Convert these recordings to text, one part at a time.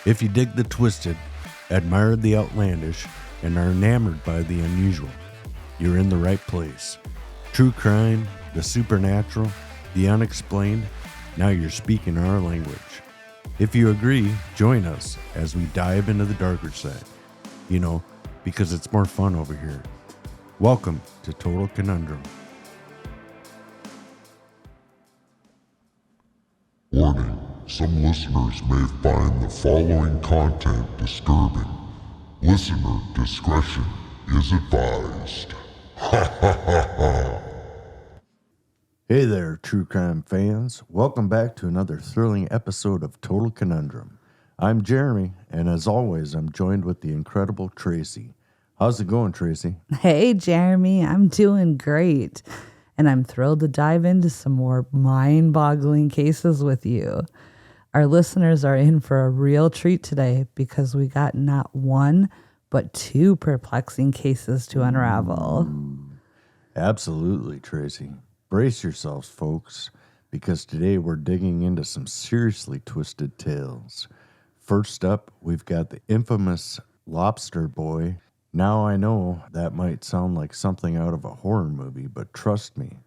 If you dig the twisted, admire the outlandish, and are enamored by the unusual, you're in the right place. True crime, the supernatural, the unexplained, now you're speaking our language. If you agree, join us as we dive into the darker side. You know, because it's more fun over here. Welcome to Total Conundrum. Warning, some listeners may find the following content disturbing. Listener discretion is advised. Ha ha ha ha. Hey there, true crime fans. Welcome back to another thrilling episode of Total Conundrum. I'm Jeremy, and as always, I'm joined with the incredible Traci. How's it going, Traci? Hey, Jeremy. I'm doing great. And I'm thrilled to dive into some more mind-boggling cases with you. Our listeners are in for a real treat today because we got not one, but two perplexing cases to unravel. Absolutely, Traci. Brace yourselves, folks, because today we're digging into some seriously twisted tales. First up, we've got the infamous Lobster Boy. Now I know that might sound like something out of a horror movie, but trust me,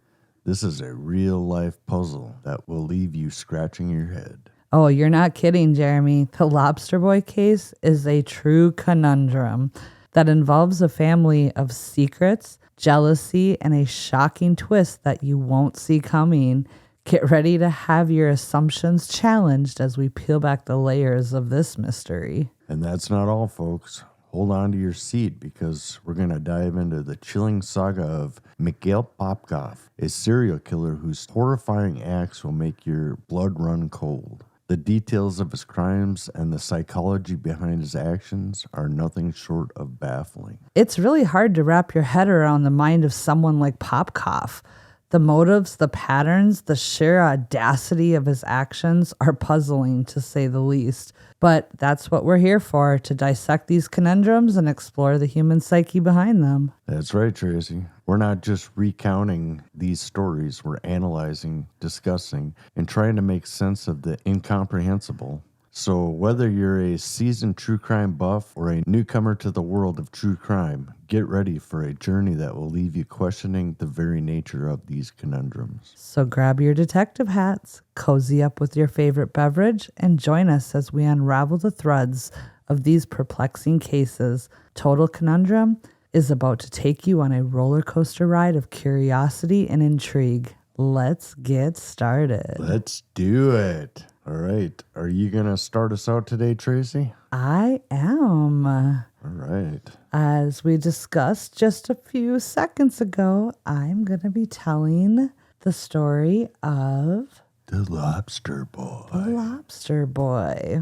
this is a real-life puzzle that will leave you scratching your head. Oh, you're not kidding, Jeremy. The Lobster Boy case is a true conundrum that involves a family of secrets, jealousy, and a shocking twist that you won't see coming. Get ready to have your assumptions challenged as we peel back the layers of this mystery. And that's not all, folks. Hold on to your seat because we're going to dive into the chilling saga of Mikail Popkov, a serial killer whose horrifying acts will make your blood run cold. The details of his crimes and the psychology behind his actions are nothing short of baffling. It's really hard to wrap your head around the mind of someone like Popkov. The motives, the patterns, the sheer audacity of his actions are puzzling, to say the least. But that's what we're here for, to dissect these conundrums and explore the human psyche behind them. That's right, Traci. We're not just recounting these stories, we're analyzing, discussing, and trying to make sense of the incomprehensible. So whether you're a seasoned true crime buff or a newcomer to the world of true crime, get ready for a journey that will leave you questioning the very nature of these conundrums. So grab your detective hats, cozy up with your favorite beverage, and join us as we unravel the threads of these perplexing cases. Total Conundrum is about to take you on a roller coaster ride of curiosity and intrigue. Let's get started. Let's do it. All right. Are you going to start us out today, Traci? I am. All right. As we discussed just a few seconds ago, I'm going to be telling the story of The Lobster Boy. the Lobster Boy.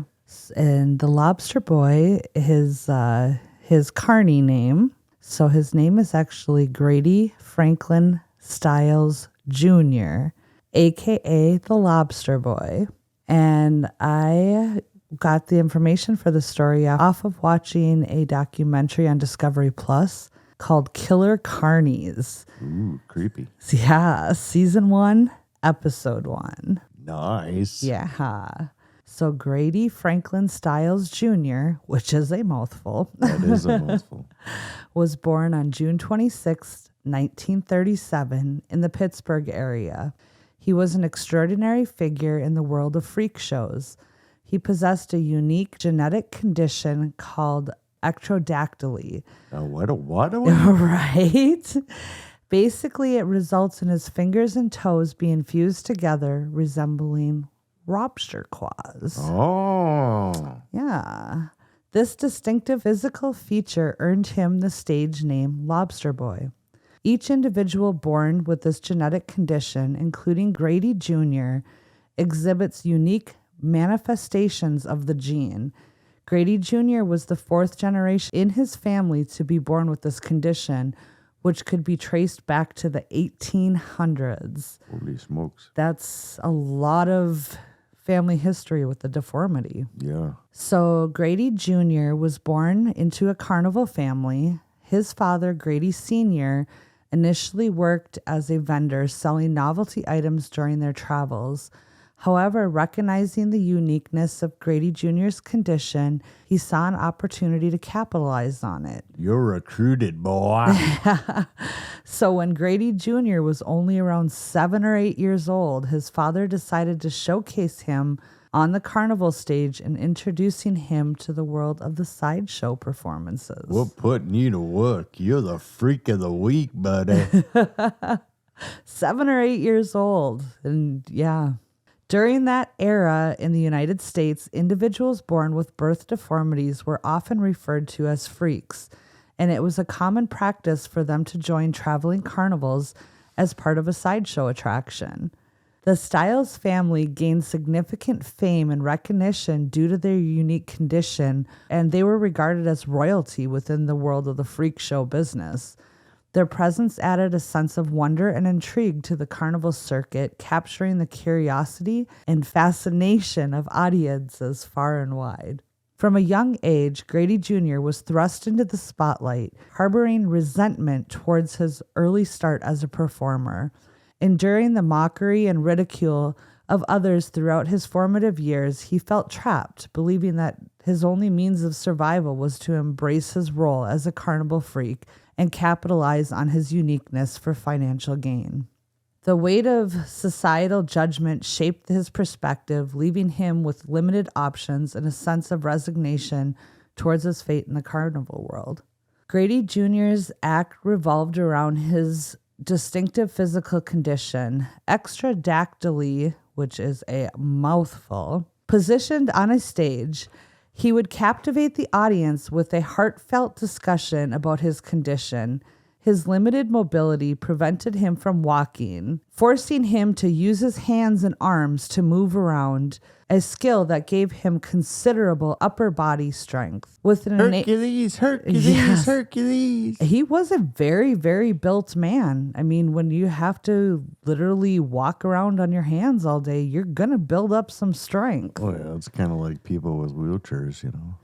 And the Lobster Boy is his carny name. So his name is actually Grady Franklin Stiles Jr., a.k.a. the Lobster Boy. And I got the information for the story off of watching a documentary on Discovery Plus called Killer Carnies. Ooh, creepy. Yeah, season 1, episode 1. Nice. Yeah. So Grady Franklin Stiles Jr., which is a mouthful, That is a mouthful. was born on June 26, 1937 in the Pittsburgh area. He was an extraordinary figure in the world of freak shows. He possessed a unique genetic condition called ectrodactyly. What? Right? Basically, it results in his fingers and toes being fused together, resembling lobster claws. Oh. Yeah. This distinctive physical feature earned him the stage name Lobster Boy. Each individual born with this genetic condition, including Grady Jr., exhibits unique manifestations of the gene. Grady Jr. was the fourth generation in his family to be born with this condition, which could be traced back to the 1800s. Holy smokes. That's a lot of family history with the deformity. Yeah. So Grady Jr. was born into a carnival family. His father, Grady Sr., initially worked as a vendor selling novelty items during their travels. However, recognizing the uniqueness of Grady Jr.'s condition, he saw an opportunity to capitalize on it. You're recruited, boy. So when Grady Jr. was only around 7 or 8 years old, his father decided to showcase him on the carnival stage and introducing him to the world of the sideshow performances. We're putting you to work. You're the freak of the week, buddy. 7 or 8 years old. And yeah. During that era in the United States, individuals born with birth deformities were often referred to as freaks, and it was a common practice for them to join traveling carnivals as part of a sideshow attraction. The Stiles family gained significant fame and recognition due to their unique condition, and they were regarded as royalty within the world of the freak show business. Their presence added a sense of wonder and intrigue to the carnival circuit, capturing the curiosity and fascination of audiences far and wide. From a young age, Grady Jr. was thrust into the spotlight, harboring resentment towards his early start as a performer. Enduring the mockery and ridicule of others throughout his formative years, he felt trapped, believing that his only means of survival was to embrace his role as a carnival freak and capitalize on his uniqueness for financial gain. The weight of societal judgment shaped his perspective, leaving him with limited options and a sense of resignation towards his fate in the carnival world. Grady Jr.'s act revolved around his distinctive physical condition, extradactyly, which is a mouthful. Positioned on a stage, he would captivate the audience with a heartfelt discussion about his condition. His limited mobility prevented him from walking, forcing him to use his hands and arms to move around, a skill that gave him considerable upper body strength. With an Hercules. Yes. Hercules. He was a very, very built man. I mean, when you have to literally walk around on your hands all day, you're going to build up some strength. Oh, yeah, it's kind of like people with wheelchairs, you know.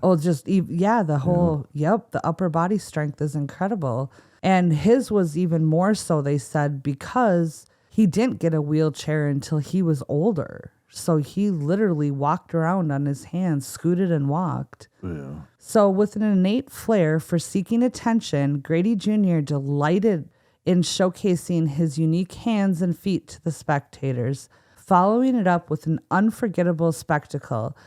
Oh, the upper body strength is incredible. And his was even more so, they said, because he didn't get a wheelchair until he was older. So he literally walked around on his hands, scooted and walked. Yeah. So with an innate flair for seeking attention, Grady Jr. delighted in showcasing his unique hands and feet to the spectators, following it up with an unforgettable spectacle.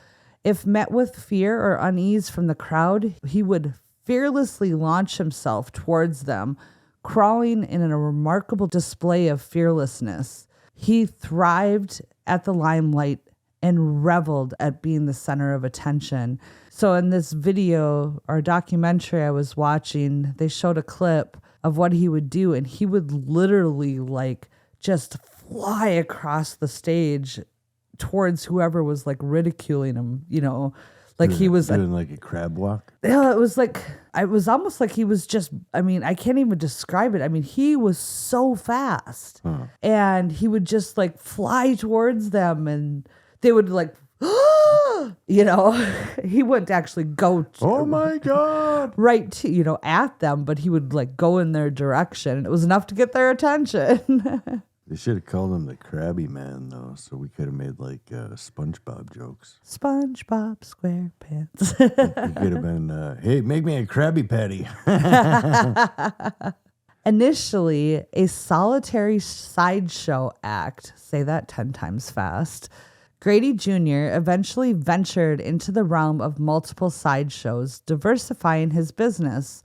If met with fear or unease from the crowd, he would fearlessly launch himself towards them, crawling in a remarkable display of fearlessness. He thrived at the limelight and reveled at being the center of attention. So in this video or documentary I was watching, they showed a clip of what he would do, and he would literally just fly across the stage towards whoever was ridiculing him, he was doing like a crab walk. Yeah, it was almost like he was just, I can't even describe it. he was so fast. And he would just fly towards them, and they would he wouldn't actually go to, Oh my God. right to, at them, but he would go in their direction, and it was enough to get their attention. They should have called him the Krabby Man, though, so we could have made SpongeBob jokes. SpongeBob SquarePants. It could have been, hey, make me a Krabby Patty. Initially, a solitary sideshow act, say that 10 times fast, Grady Jr. eventually ventured into the realm of multiple sideshows, diversifying his business.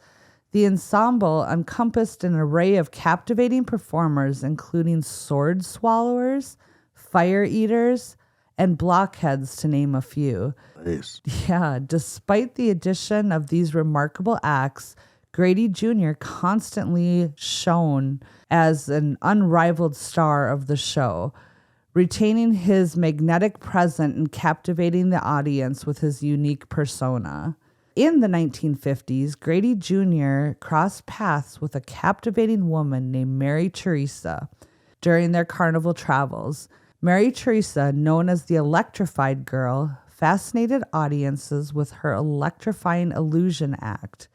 The ensemble encompassed an array of captivating performers, including sword swallowers, fire eaters, and blockheads, to name a few. Nice. Yeah, despite the addition of these remarkable acts, Grady Jr. constantly shone as an unrivaled star of the show, retaining his magnetic presence and captivating the audience with his unique persona. In the 1950s, Grady Jr. crossed paths with a captivating woman named Mary Teresa during their carnival travels. Mary Teresa, known as the Electrified Girl, fascinated audiences with her electrifying illusion act.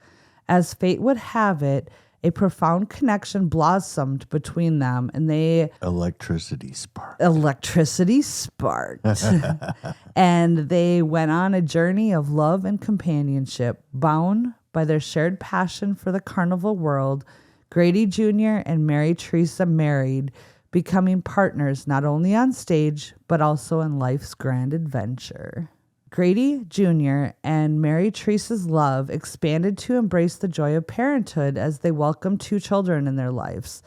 As fate would have it, A profound connection blossomed between them, and Electricity spark. electricity sparked. And they went on a journey of love and companionship. Bound by their shared passion for the carnival world, Grady Jr. and Mary Teresa married, becoming partners not only on stage, but also in life's grand adventure. Grady Jr. and Mary Teresa's love expanded to embrace the joy of parenthood as they welcomed 2 children in their lives.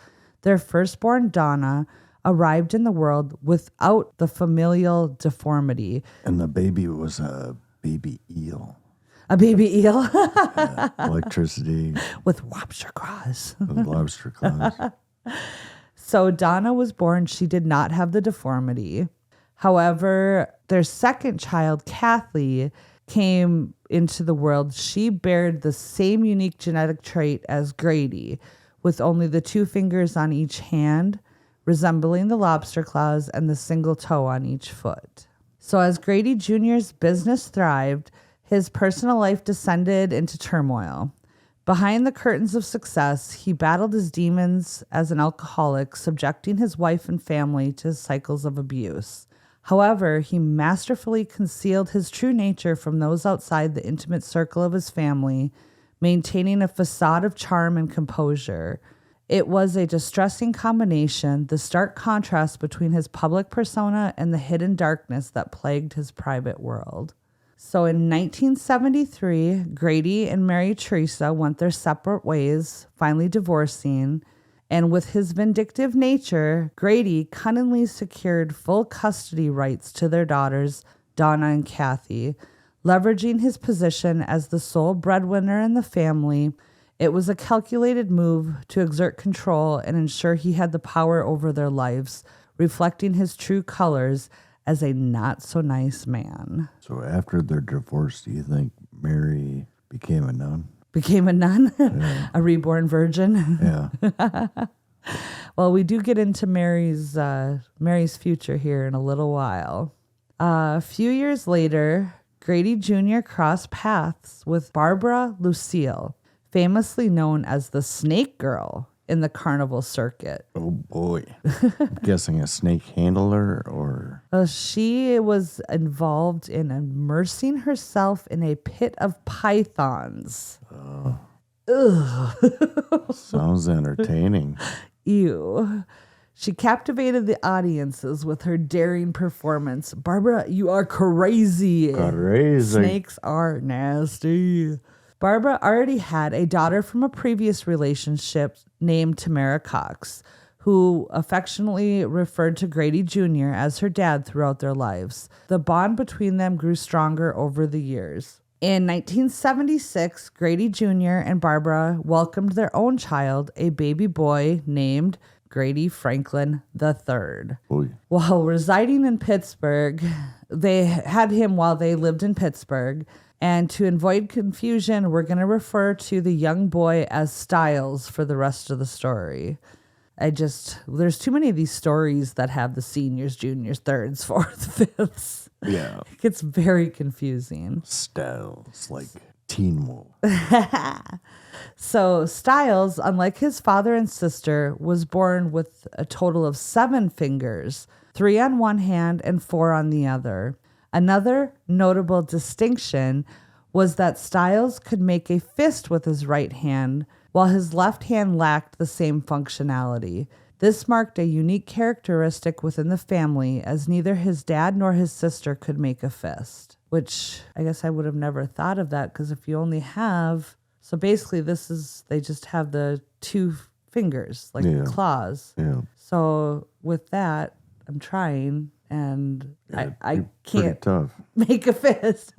Their firstborn, Donna, arrived in the world without the familial deformity. And the baby was a baby eel. A baby eel Electricity with lobster claws. with lobster claws. So Donna was born. She did not have the deformity. However, their second child, Kathy, came into the world. She bared the same unique genetic trait as Grady, with only the 2 fingers on each hand, resembling the lobster claws, and the single toe on each foot. So as Grady Jr.'s business thrived, his personal life descended into turmoil. Behind the curtains of success, he battled his demons as an alcoholic, subjecting his wife and family to cycles of abuse. However, he masterfully concealed his true nature from those outside the intimate circle of his family, maintaining a facade of charm and composure. It was a distressing combination, the stark contrast between his public persona and the hidden darkness that plagued his private world. So in 1973, Grady and Mary Teresa went their separate ways, finally divorcing. And with his vindictive nature, Grady cunningly secured full custody rights to their daughters, Donna and Kathy. Leveraging his position as the sole breadwinner in the family, it was a calculated move to exert control and ensure he had the power over their lives, reflecting his true colors as a not-so-nice man. So after their divorce, do you think Mary became a nun? Became a nun? Yeah. A reborn virgin? Yeah. Well, we do get into Mary's future here in a little while. A few years later, Grady Jr. crossed paths with Barbara Lucille, famously known as the Snake Girl in the carnival circuit. Oh, boy. I'm guessing a snake handler or... She was involved in immersing herself in a pit of pythons. Sounds entertaining. Ew. She captivated the audiences with her daring performance. Barbara, you are crazy. Crazy. Snakes are nasty. Barbara already had a daughter from a previous relationship named Tamara Cox, who affectionately referred to Grady Jr. as her dad throughout their lives. The bond between them grew stronger over the years. In 1976, Grady Jr. and Barbara welcomed their own child, a baby boy named Grady Franklin III. Boy. While residing in Pittsburgh, they had him while they lived in Pittsburgh. And to avoid confusion, we're going to refer to the young boy as Styles for the rest of the story. There's too many of these stories that have the seniors, juniors, thirds, fourths, fifths. Yeah. It gets very confusing. Styles, like Teen Wolf. So Styles, unlike his father and sister, was born with a total of 7 fingers, 3 on one hand and 4 on the other. Another notable distinction was that Styles could make a fist with his right hand, while his left hand lacked the same functionality. This marked a unique characteristic within the family, as neither his dad nor his sister could make a fist, which I guess I would have never thought of that, because if you only have... So basically they just have the 2 fingers, like claws. Yeah. So with that, I'm trying... And I can't tough. make a fist.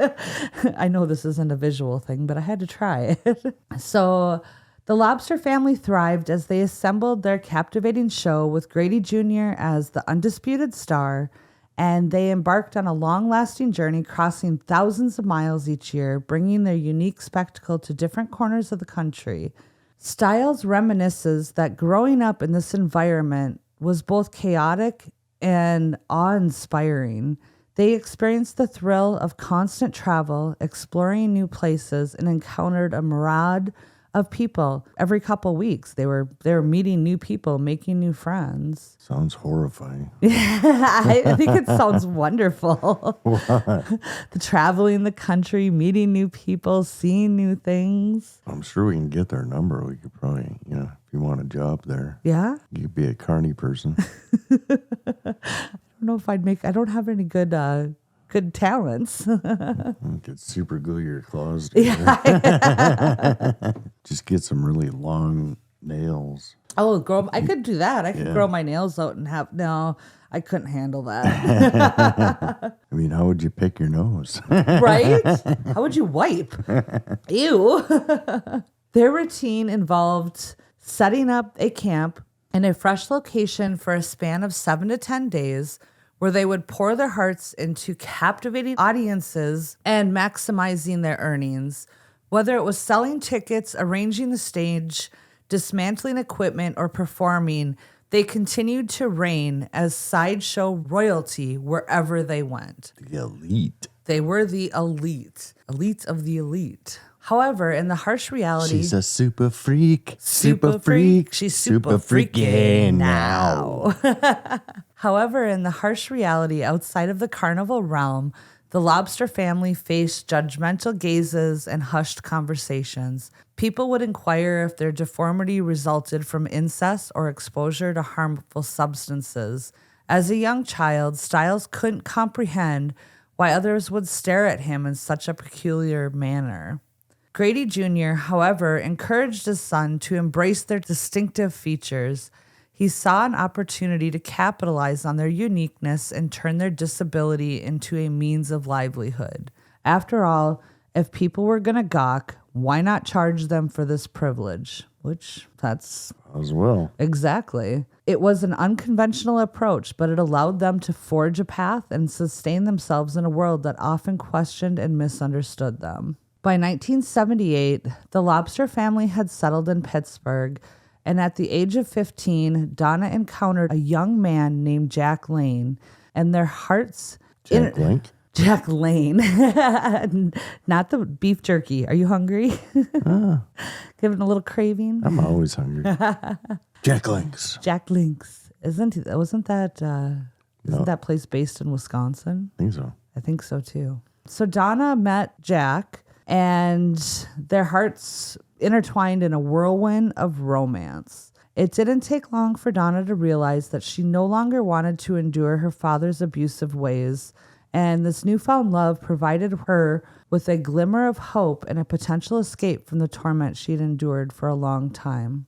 I know this isn't a visual thing, but I had to try it. So the Lobster family thrived as they assembled their captivating show with Grady Jr. as the undisputed star, and they embarked on a long-lasting journey, crossing thousands of miles each year, bringing their unique spectacle to different corners of the country. Styles reminisces that growing up in this environment was both chaotic and awe-inspiring. They experienced the thrill of constant travel, exploring new places, and encountered a myriad of people every couple weeks. They were meeting new people, making new friends. Sounds horrifying. I think it sounds wonderful. The traveling the country, meeting new people, seeing new things. I'm sure we can get their number. We could probably, if you want a job there. Yeah? You could be a carny person. I don't know if I don't have any good talents. You could super glue your claws together. Just get some really long nails. Oh, I could do that. I could grow my nails out and no, I couldn't handle that. I mean, how would you pick your nose? Right? How would you wipe? Ew. Their routine involved setting up a camp in a fresh location for a span of 7 to 10 days, where they would pour their hearts into captivating audiences and maximizing their earnings. Whether it was selling tickets, arranging the stage, dismantling equipment, or performing, they continued to reign as sideshow royalty wherever they went. The elite. They were the elite of the elite. However, in the harsh reality... She's a super freak. Super freak. She's super freaky now. However, in the harsh reality outside of the carnival realm, the Lobster family faced judgmental gazes and hushed conversations. People would inquire if their deformity resulted from incest or exposure to harmful substances. As a young child, Stiles couldn't comprehend why others would stare at him in such a peculiar manner. Grady Jr., however, encouraged his son to embrace their distinctive features. He saw an opportunity to capitalize on their uniqueness and turn their disability into a means of livelihood. After all, if people were going to gawk, why not charge them for this privilege? Which, that's... As well. Exactly. It was an unconventional approach, but it allowed them to forge a path and sustain themselves in a world that often questioned and misunderstood them. By 1978, the Lobster family had settled in Pittsburgh, and at the age of 15, Donna encountered a young man named Jack Lane, and their hearts... Jack Link? Jack Lane. Not the beef jerky. Are you hungry? Giving a little craving? I'm always hungry. Jack Links. Jack Links. Wasn't that place based in Wisconsin? I think so. I think so too. So Donna met Jack, and their hearts intertwined in a whirlwind of romance. It didn't take long for Donna to realize that she no longer wanted to endure her father's abusive ways, and this newfound love provided her with a glimmer of hope and a potential escape from the torment she'd endured for a long time.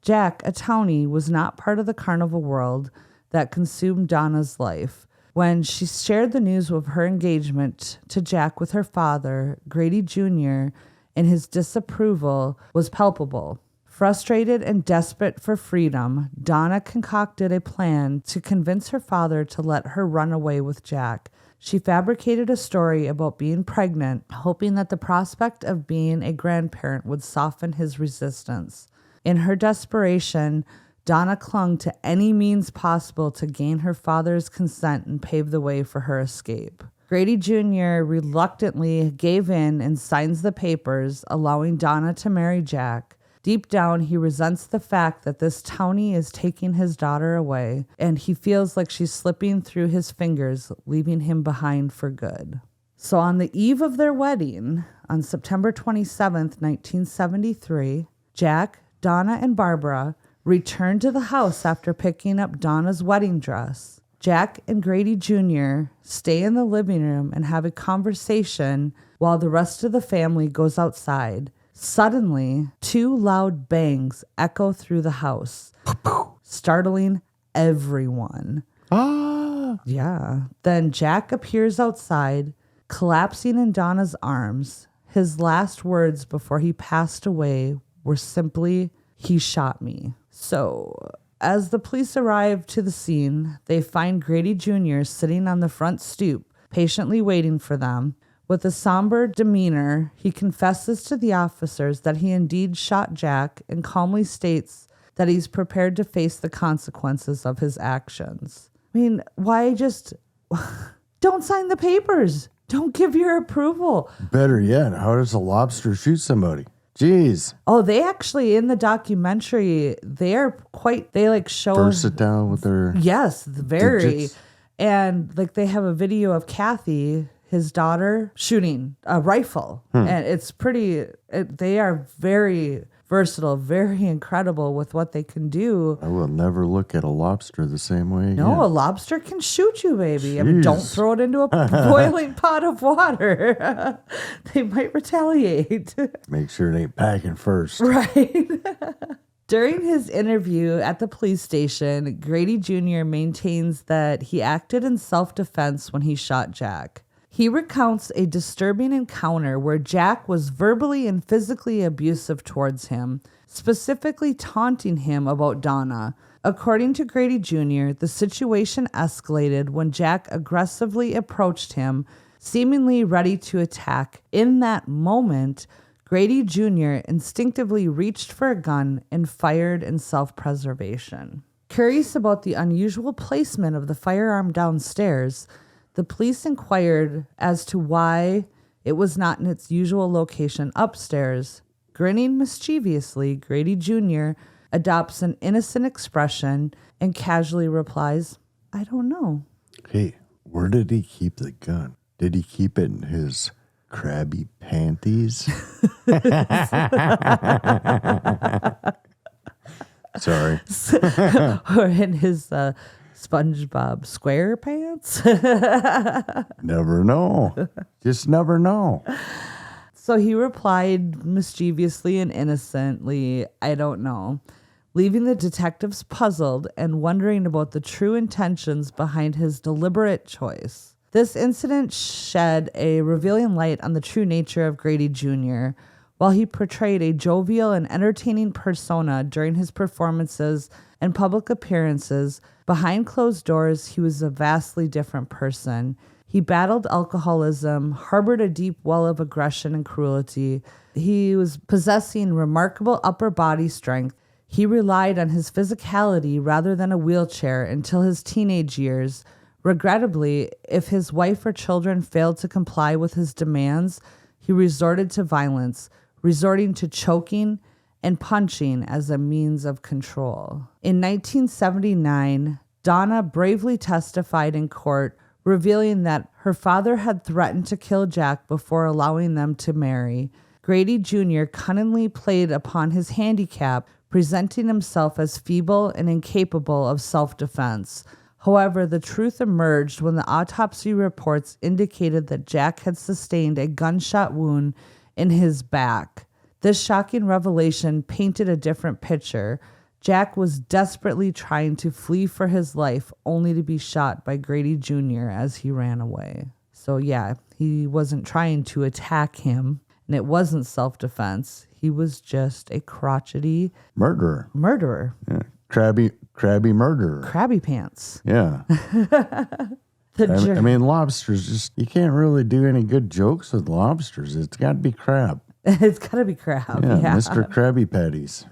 Jack, a townie, was not part of the carnival world that consumed Donna's life. When she shared the news of her engagement to Jack with her father, Grady Jr., and his disapproval was palpable. Frustrated and desperate for freedom, Donna concocted a plan to convince her father to let her run away with Jack. She fabricated a story about being pregnant, hoping that the prospect of being a grandparent would soften his resistance. In her desperation, Donna clung to any means possible to gain her father's consent and pave the way for her escape. Grady Jr. reluctantly gave in and signs the papers, allowing Donna to marry Jack. Deep down, he resents the fact that this townie is taking his daughter away, and he feels like she's slipping through his fingers, leaving him behind for good. So on the eve of their wedding, on September 27th, 1973, Jack, Donna, and Barbara returned to the house after picking up Donna's wedding dress. Jack and Grady Jr. stay in the living room and have a conversation while the rest of the family goes outside. Suddenly, 2 loud bangs echo through the house, startling everyone. Ah! Yeah. Then Jack appears outside, collapsing in Donna's arms. His last words before he passed away were simply, "He shot me." So, as the police arrive to the scene, they find Grady Jr. sitting on the front stoop, patiently waiting for them. With a somber demeanor, he confesses to the officers that he indeed shot Jack and calmly states that he's prepared to face the consequences of his actions. I mean, why just... Don't sign the papers. Don't give your approval. Better yet, how does a lobster shoot somebody? Jeez. Oh, they actually, in the documentary, they like show. Versatile with their Yes, very. digits. And like they have a video of Kathy, his daughter, shooting a rifle. And it's they are very versatile, very incredible with what they can do. I will never look at a lobster the same way again. No, a lobster can shoot you, baby. I mean, don't Jeez. throw it into a boiling pot of water. They might retaliate. Make sure it ain't packing first. Right. During his interview at the police station, Grady Jr. maintains that he acted in self-defense when he shot Jack. He recounts a disturbing encounter where Jack was verbally and physically abusive towards him, specifically taunting him about Donna. According to Grady Jr., the situation escalated when Jack aggressively approached him, seemingly ready to attack. In that moment, Grady Jr. instinctively reached for a gun and fired in self-preservation. Curious about the unusual placement of the firearm downstairs, the police inquired as to why it was not in its usual location upstairs. Grinning mischievously, Grady Jr. adopts an innocent expression and casually replies, "I don't know." Hey, where did he keep the gun? Did he keep it in his crabby panties? Sorry. Or in his SpongeBob SquarePants? Never know. Just never know. So he replied mischievously and innocently, "I don't know," leaving the detectives puzzled and wondering about the true intentions behind his deliberate choice. This incident shed a revealing light on the true nature of Grady Jr. While he portrayed a jovial and entertaining persona during his performances and public appearances, behind closed doors, he was a vastly different person. He battled alcoholism, harbored a deep well of aggression and cruelty. He was possessing remarkable upper body strength. He relied on his physicality rather than a wheelchair until his teenage years. Regrettably, if his wife or children failed to comply with his demands, he resorted to violence, resorting to choking and punching as a means of control. In 1979, Donna bravely testified in court, revealing that her father had threatened to kill Jack before allowing them to marry. Grady Jr. cunningly played upon his handicap, presenting himself as feeble and incapable of self-defense. However, the truth emerged when the autopsy reports indicated that Jack had sustained a gunshot wound in his back. This shocking revelation painted a different picture. Jack was desperately trying to flee for his life, only to be shot by Grady Jr. as he ran away. So yeah, he wasn't trying to attack him, and it wasn't self-defense. He was just a crotchety Murderer. Yeah. Crabby murderer. Crabby pants. Yeah. I mean, lobsters just, you can't really do any good jokes with lobsters. It's got to be crab. It's got to be crab. Yeah. Mr. Krabby Patties.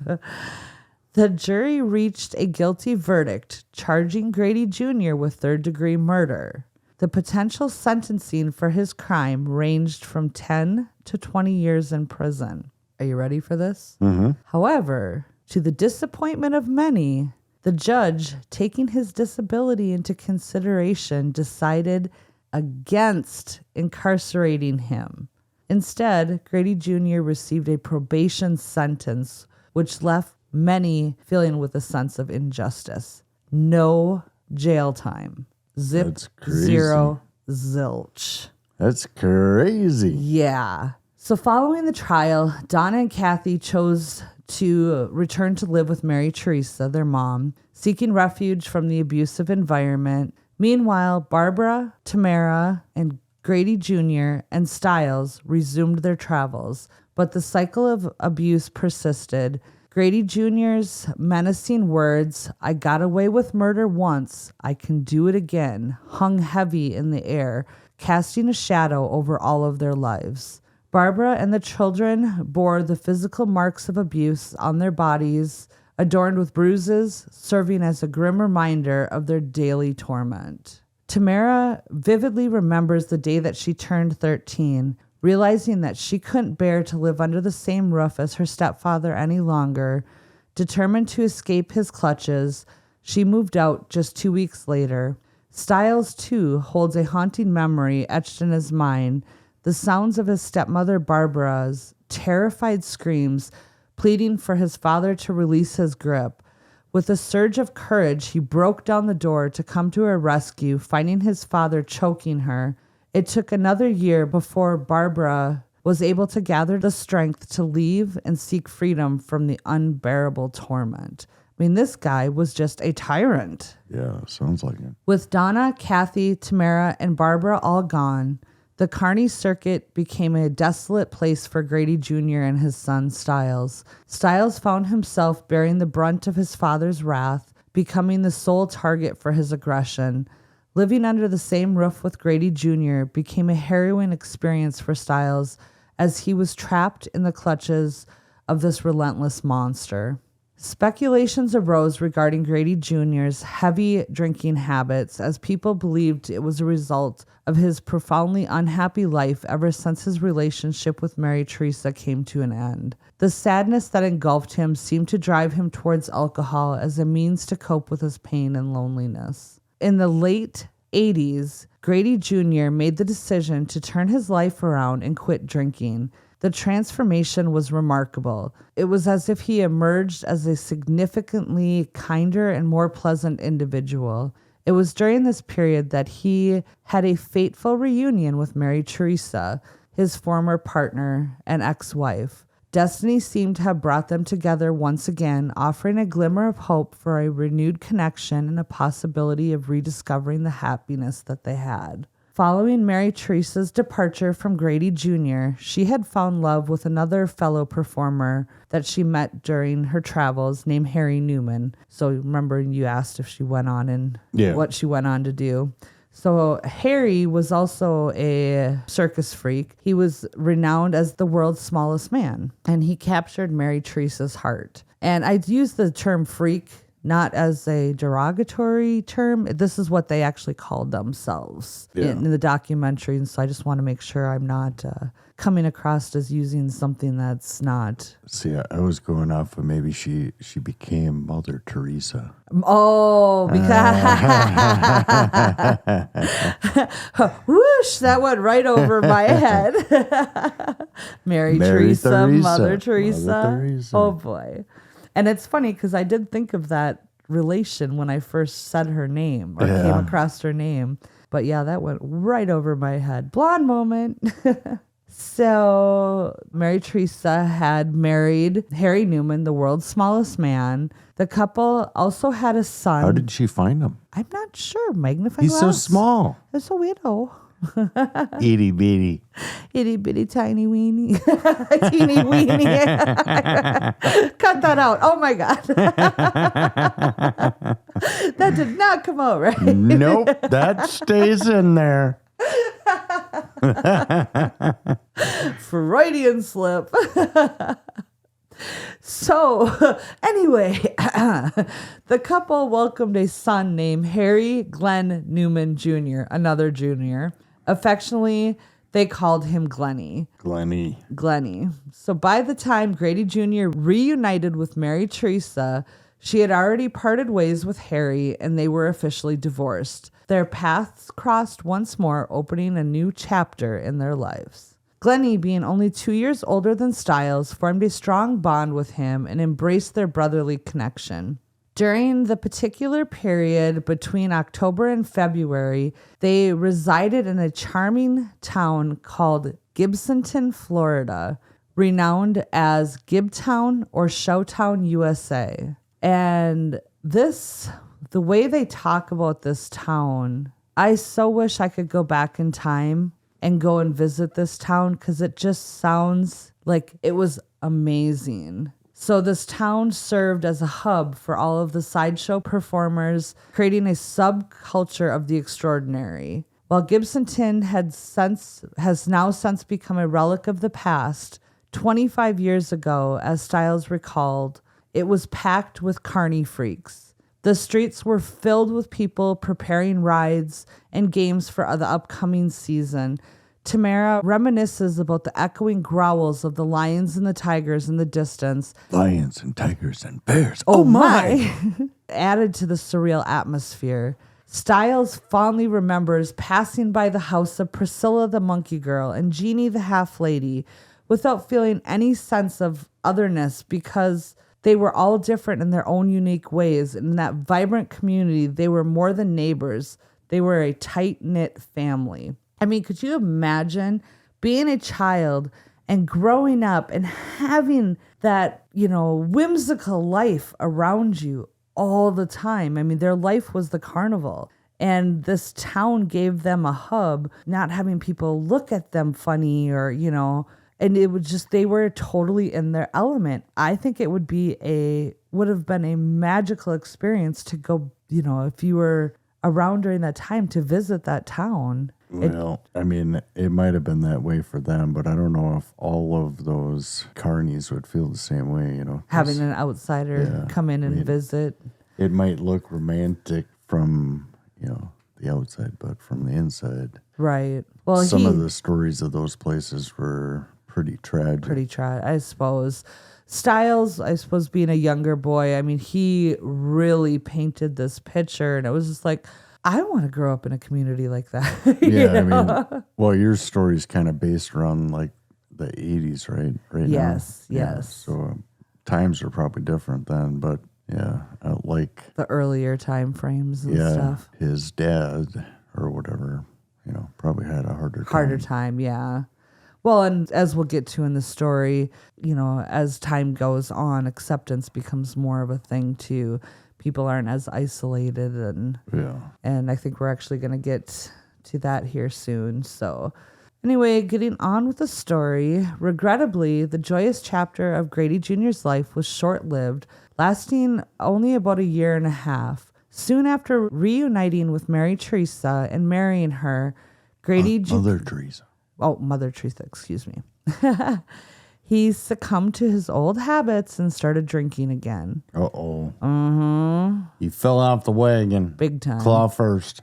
The jury reached a guilty verdict, charging Grady Jr. with third-degree murder. The potential sentencing for his crime ranged from 10 to 20 years in prison. Are you ready for this? Mm-hmm. However, to the disappointment of many, the judge, taking his disability into consideration, decided against incarcerating him. Instead, Grady Jr. received a probation sentence, which left many feeling with a sense of injustice. No jail time. Zip, That's crazy. zero, zilch. That's crazy. Yeah. So following the trial, Donna and Kathy chose to return to live with Mary Teresa, their mom, seeking refuge from the abusive environment. Meanwhile, Barbara, Tamara, and Grady Jr. and Stiles resumed their travels, but the cycle of abuse persisted. Grady Jr.'s menacing words, "I got away with murder once, I can do it again," hung heavy in the air, casting a shadow over all of their lives. Barbara and the children bore the physical marks of abuse on their bodies, adorned with bruises, serving as a grim reminder of their daily torment. Tamara vividly remembers the day that she turned 13, Realizing that she couldn't bear to live under the same roof as her stepfather any longer, determined to escape his clutches, she moved out just 2 weeks later. Stiles, too, holds a haunting memory etched in his mind, the sounds of his stepmother Barbara's terrified screams, pleading for his father to release his grip. With a surge of courage, he broke down the door to come to her rescue, finding his father choking her. It took another year before Barbara was able to gather the strength to leave and seek freedom from the unbearable torment. I mean, this guy was just a tyrant. Yeah, sounds like it. With Donna, Kathy, Tamara, and Barbara all gone, the Kearney circuit became a desolate place for Grady Jr. and his son, Stiles. Stiles found himself bearing the brunt of his father's wrath, becoming the sole target for his aggression. Living under the same roof with Grady Jr. became a harrowing experience for Stiles as he was trapped in the clutches of this relentless monster. Speculations arose regarding Grady Jr.'s heavy drinking habits as people believed it was a result of his profoundly unhappy life ever since his relationship with Mary Teresa came to an end. The sadness that engulfed him seemed to drive him towards alcohol as a means to cope with his pain and loneliness. In the late 80s, Grady Jr. made the decision to turn his life around and quit drinking. The transformation was remarkable. It was as if he emerged as a significantly kinder and more pleasant individual. It was during this period that he had a fateful reunion with Mary Teresa, his former partner and ex-wife. Destiny seemed to have brought them together once again, offering a glimmer of hope for a renewed connection and a possibility of rediscovering the happiness that they had. Following Mary Teresa's departure from Grady Jr., she had found love with another fellow performer that she met during her travels named Harry Newman. So remember you asked if she went on and what she went on to do. So Harry was also a circus freak. He was renowned as the world's smallest man, and he captured Mary Teresa's heart. And I use the term freak not as a derogatory term. This is what they actually called themselves in the documentary. And so I just want to make sure I'm not coming across as using something that's not. See, I was going off of maybe she became Mother Teresa. Oh, because whoosh, that went right over my head. Mary Teresa, Mother Teresa. Oh boy. And it's funny because I did think of that relation when I first said her name or came across her name. But yeah, that went right over my head. Blonde moment. So Mary Teresa had married Harry Newman, the world's smallest man. The couple also had a son. How did she find him? I'm not sure. Magnifying glass. He's so small. That's a widow. Itty bitty. Itty bitty tiny weenie. Teeny weenie. Cut that out. Oh my God. That did not come out right. Nope. That stays in there. Freudian slip. So, anyway, the couple welcomed a son named Harry Glenn Newman Jr., another junior. Affectionately, they called him Glenny. Glenny. So by the time Grady Jr. reunited with Mary Teresa, she had already parted ways with Harry and they were officially divorced. Their paths crossed once more, opening a new chapter in their lives. Glenny, being only 2 years older than Stiles, formed a strong bond with him and embraced their brotherly connection. During the particular period between October and February, they resided in a charming town called Gibsonton, Florida, renowned as Gibtown or Showtown, USA. And the way they talk about this town, I so wish I could go back in time and go and visit this town because it just sounds like it was amazing. So this town served as a hub for all of the sideshow performers, creating a subculture of the extraordinary. While Gibsonton has now since become a relic of the past, 25 years ago, as Stiles recalled, it was packed with carny freaks. The streets were filled with people preparing rides and games for the upcoming season. Tamara reminisces about the echoing growls of the lions and the tigers in the distance. Lions and tigers and bears. Oh my! Added to the surreal atmosphere. Stiles fondly remembers passing by the house of Priscilla the monkey girl and Jeannie the half lady without feeling any sense of otherness because they were all different in their own unique ways. And in that vibrant community, they were more than neighbors. They were a tight-knit family. I mean, could you imagine being a child and growing up and having that, whimsical life around you all the time? I mean, their life was the carnival. And this town gave them a hub, not having people look at them funny or, and it was just, they were totally in their element. I think it would have been a magical experience to go, if you were around during that time to visit that town. Well, it might have been that way for them, but I don't know if all of those carnies would feel the same way, Having an outsider come in and visit. It might look romantic from, the outside, but from the inside. Right. Well, some of the stories of those places were pretty tragic. I suppose. Stiles, being a younger boy, he really painted this picture, and it was just like, I want to grow up in a community like that. Yeah, your story's kind of based around like the 80s, right? Yes, now. yes. Yeah, so times are probably different then, but yeah, I like the earlier time frames and stuff. His dad or whatever, probably had a harder time. Yeah. Well, and as we'll get to in the story, as time goes on, acceptance becomes more of a thing too. People aren't as isolated, and I think we're actually going to get to that here soon. So anyway, getting on with the story, regrettably, the joyous chapter of Grady Jr.'s life was short-lived, lasting only about a year and a half. Soon after reuniting with Mary Teresa and marrying her, Grady Mother Teresa. Oh, Mother Teresa, excuse me. He succumbed to his old habits and started drinking again. Uh-oh. Mm-hmm. He fell off the wagon. Big time. Claw first.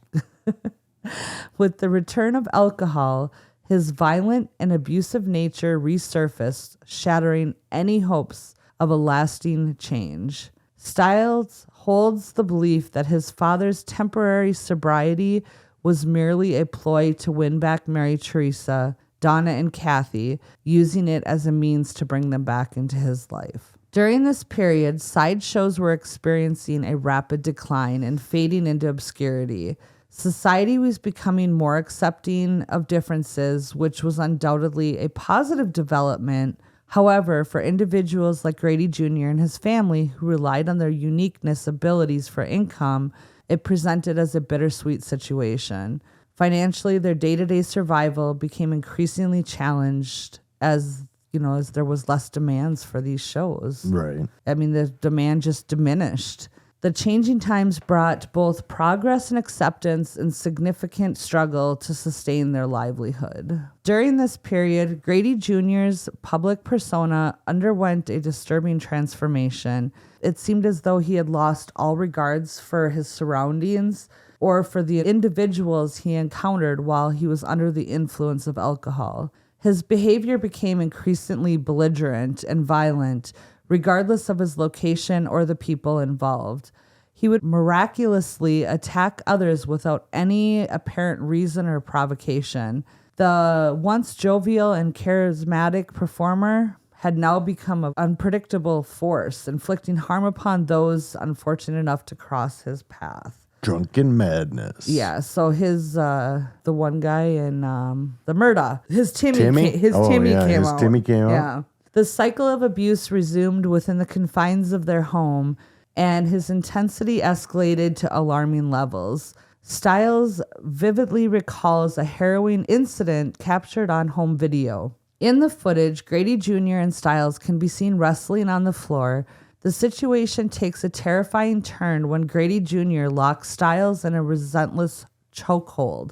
With the return of alcohol, his violent and abusive nature resurfaced, shattering any hopes of a lasting change. Stiles holds the belief that his father's temporary sobriety was merely a ploy to win back Mary Teresa, Donna, and Kathy, using it as a means to bring them back into his life. During this period, sideshows were experiencing a rapid decline and fading into obscurity. Society was becoming more accepting of differences, which was undoubtedly a positive development. However, for individuals like Grady Jr. and his family who relied on their uniqueness abilities for income, it presented as a bittersweet situation. Financially, their day-to-day survival became increasingly challenged as there was less demands for these shows. Right. The demand just diminished. The changing times brought both progress and acceptance and significant struggle to sustain their livelihood. During this period, Grady Jr.'s public persona underwent a disturbing transformation. It seemed as though he had lost all regards for his surroundings or for the individuals he encountered while he was under the influence of alcohol. His behavior became increasingly belligerent and violent, regardless of his location or the people involved. He would miraculously attack others without any apparent reason or provocation. The once jovial and charismatic performer had now become an unpredictable force, inflicting harm upon those unfortunate enough to cross his path. Drunken madness. Yeah, so his the one guy in the Murda, his Timmy came out. Timmy came out. Yeah. The cycle of abuse resumed within the confines of their home, and his intensity escalated to alarming levels. Stiles vividly recalls a harrowing incident captured on home video. In the footage, Grady Jr. and Stiles can be seen wrestling on the floor. The situation takes a terrifying turn when Grady Jr. locks Stiles in a relentless chokehold.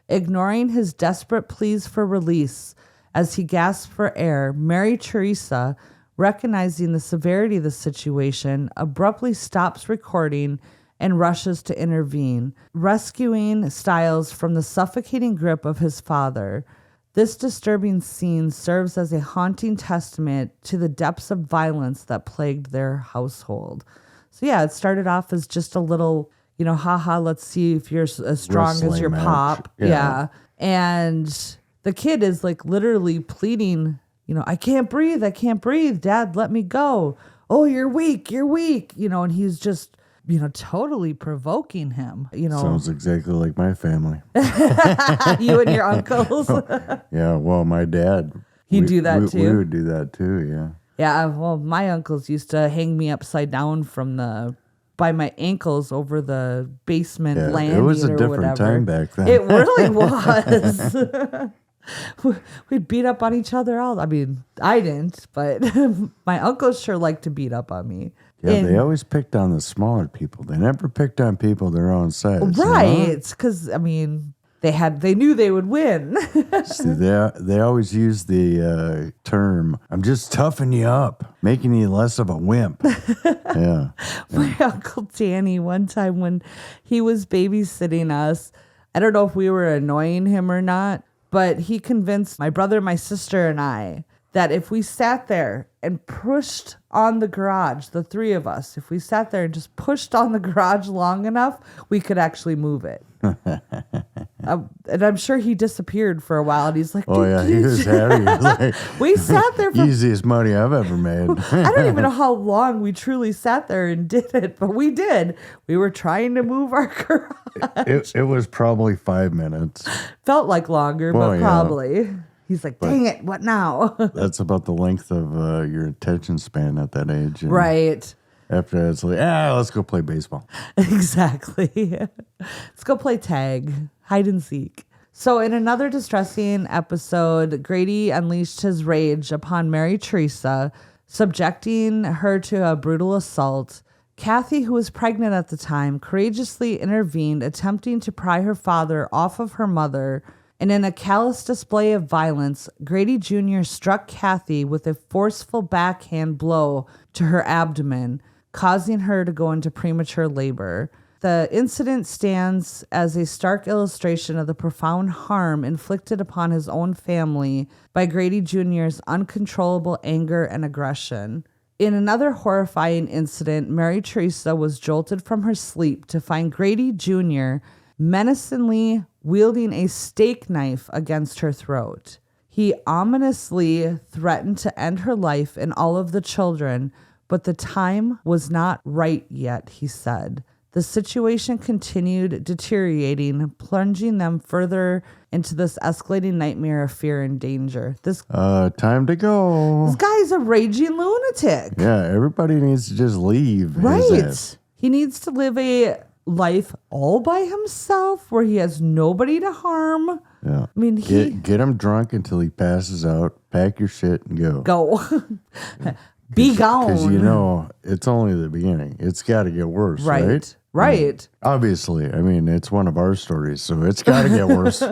Ignoring his desperate pleas for release as he gasps for air, Mary Teresa, recognizing the severity of the situation, abruptly stops recording and rushes to intervene, rescuing Stiles from the suffocating grip of his father. This disturbing scene serves as a haunting testament to the depths of violence that plagued their household. So yeah, it started off as just a little, haha, let's see if you're as strong as Wrestling your match. pop. Yeah. And the kid is like literally pleading, I can't breathe. Dad, let me go. Oh, you're weak. And he's just, totally provoking him, Sounds exactly like my family. You and your uncles. Yeah, well, my dad. He'd do that too? We would do that too, yeah. Yeah, well, my uncles used to hang me upside down by my ankles over the basement landing. It was a or different whatever. time back then. It really was. We'd beat up on each other all. I mean, I didn't, but my uncles sure liked to beat up on me. Yeah, they always picked on the smaller people. They never picked on people their own size. Right, because they knew they would win. See, they always use the term, I'm just toughing you up, making you less of a wimp. Yeah. My Uncle Danny, one time when he was babysitting us, I don't know if we were annoying him or not, but he convinced my brother, my sister, and I that if we sat there and pushed on the garage, the three of us, if we sat there and just pushed on the garage long enough, we could actually move it. And I'm sure he disappeared for a while, and he's like, oh, yeah, he was happy. He was like, we sat there for easiest money I've ever made. I don't even know how long we truly sat there and did it, but we did. We were trying to move our garage. It was probably 5 minutes. Felt like longer, Well, but yeah. probably. He's like, dang it, what now? That's about the length of your attention span at that age. And Right. After that, it's like, let's go play baseball. Exactly. Let's go play tag, hide and seek. So in another distressing episode, Grady unleashed his rage upon Mary Teresa, subjecting her to a brutal assault. Kathy, who was pregnant at the time, courageously intervened, attempting to pry her father off of her mother. And in a callous display of violence, Grady Jr. struck Kathy with a forceful backhand blow to her abdomen, causing her to go into premature labor. The incident stands as a stark illustration of the profound harm inflicted upon his own family by Grady Jr.'s uncontrollable anger and aggression. In another horrifying incident, Mary Teresa was jolted from her sleep to find Grady Jr. menacingly wielding a steak knife against her throat. He ominously threatened to end her life and all of the children, but the time was not right yet, he said. The situation continued deteriorating, plunging them further into this escalating nightmare of fear and danger. This time to go. This guy's a raging lunatic. Yeah, everybody needs to just leave. Right. He needs to live a life all by himself where he has nobody to harm. Yeah. I mean, get him drunk until he passes out, pack your shit and go. Be gone. Because it's only the beginning. It's got to get worse, right? Right. Obviously. I mean, it's one of our stories, so it's got to get worse.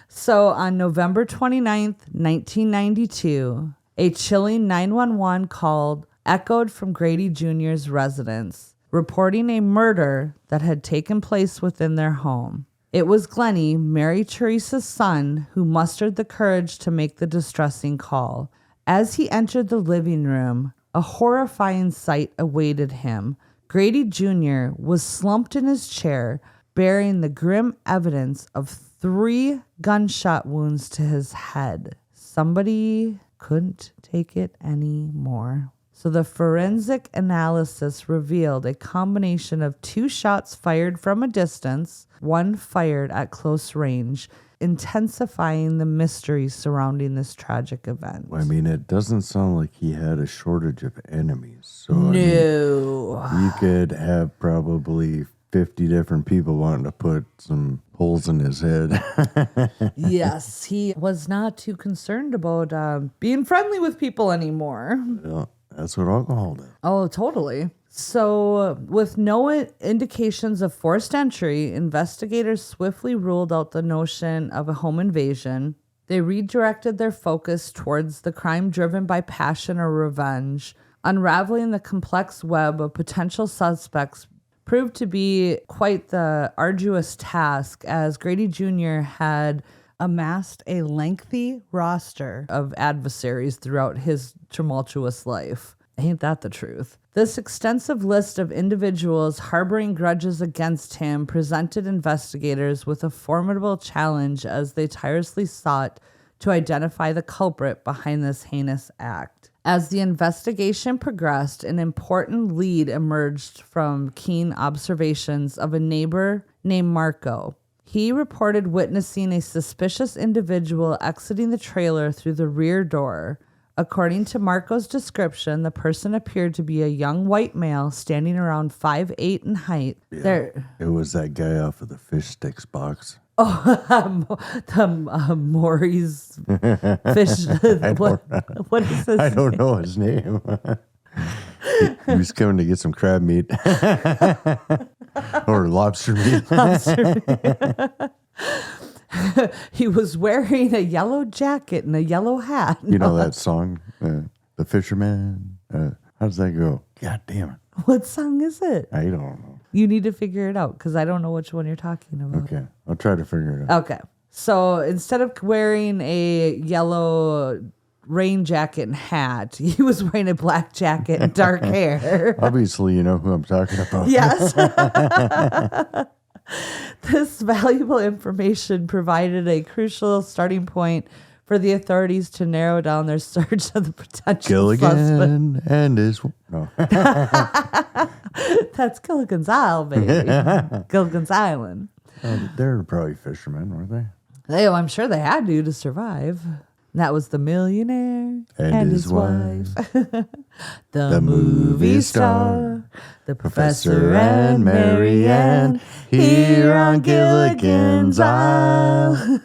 So on November 29th, 1992, a chilling 911 call echoed from Grady Jr.'s residence, reporting a murder that had taken place within their home. It was Glennie, Mary Teresa's son, who mustered the courage to make the distressing call. As he entered the living room, a horrifying sight awaited him. Grady Jr. was slumped in his chair, bearing the grim evidence of 3 gunshot wounds to his head. Somebody couldn't take it anymore. So the forensic analysis revealed a combination of 2 shots fired from a distance, 1 fired at close range, intensifying the mystery surrounding this tragic event. I mean, it doesn't sound like he had a shortage of enemies. So No. I mean, you could have probably 50 different people wanting to put some holes in his head. Yes, he was not too concerned about being friendly with people anymore. Yeah, that's what alcohol does. Oh, totally. So, with no indications of forced entry, investigators swiftly ruled out the notion of a home invasion. They redirected their focus towards the crime driven by passion or revenge. Unraveling the complex web of potential suspects proved to be quite the arduous task, as Grady Jr. had amassed a lengthy roster of adversaries throughout his tumultuous life. Ain't that the truth? This extensive list of individuals harboring grudges against him presented investigators with a formidable challenge as they tirelessly sought to identify the culprit behind this heinous act. As the investigation progressed, an important lead emerged from keen observations of a neighbor named Marco. He reported witnessing a suspicious individual exiting the trailer through the rear door. According to Marco's description, the person appeared to be a young white male standing around 5'8" in height. Yeah, it was that guy off of the fish sticks box. Maury's fish. What is this? I don't know his name. He was coming to get some crab meat or lobster meat. He was wearing a yellow jacket and a yellow hat. You know that song, The Fisherman? How does that go? God damn it. What song is it? I don't know. You need to figure it out because I don't know which one you're talking about. Okay, I'll try to figure it out. Okay. So instead of wearing a yellow rain jacket and hat, he was wearing a black jacket and dark hair. Obviously, you know who I'm talking about. Yes. This valuable information provided a crucial starting point for the authorities to narrow down their search of the potential Gilligan and his... No. That's Gilligan's Isle, baby. Gilligan's Island. They're probably fishermen, weren't they? I'm sure they had to survive. And that was the millionaire and his wife. the movie star, the professor and Marianne, here on Gilligan's Isle.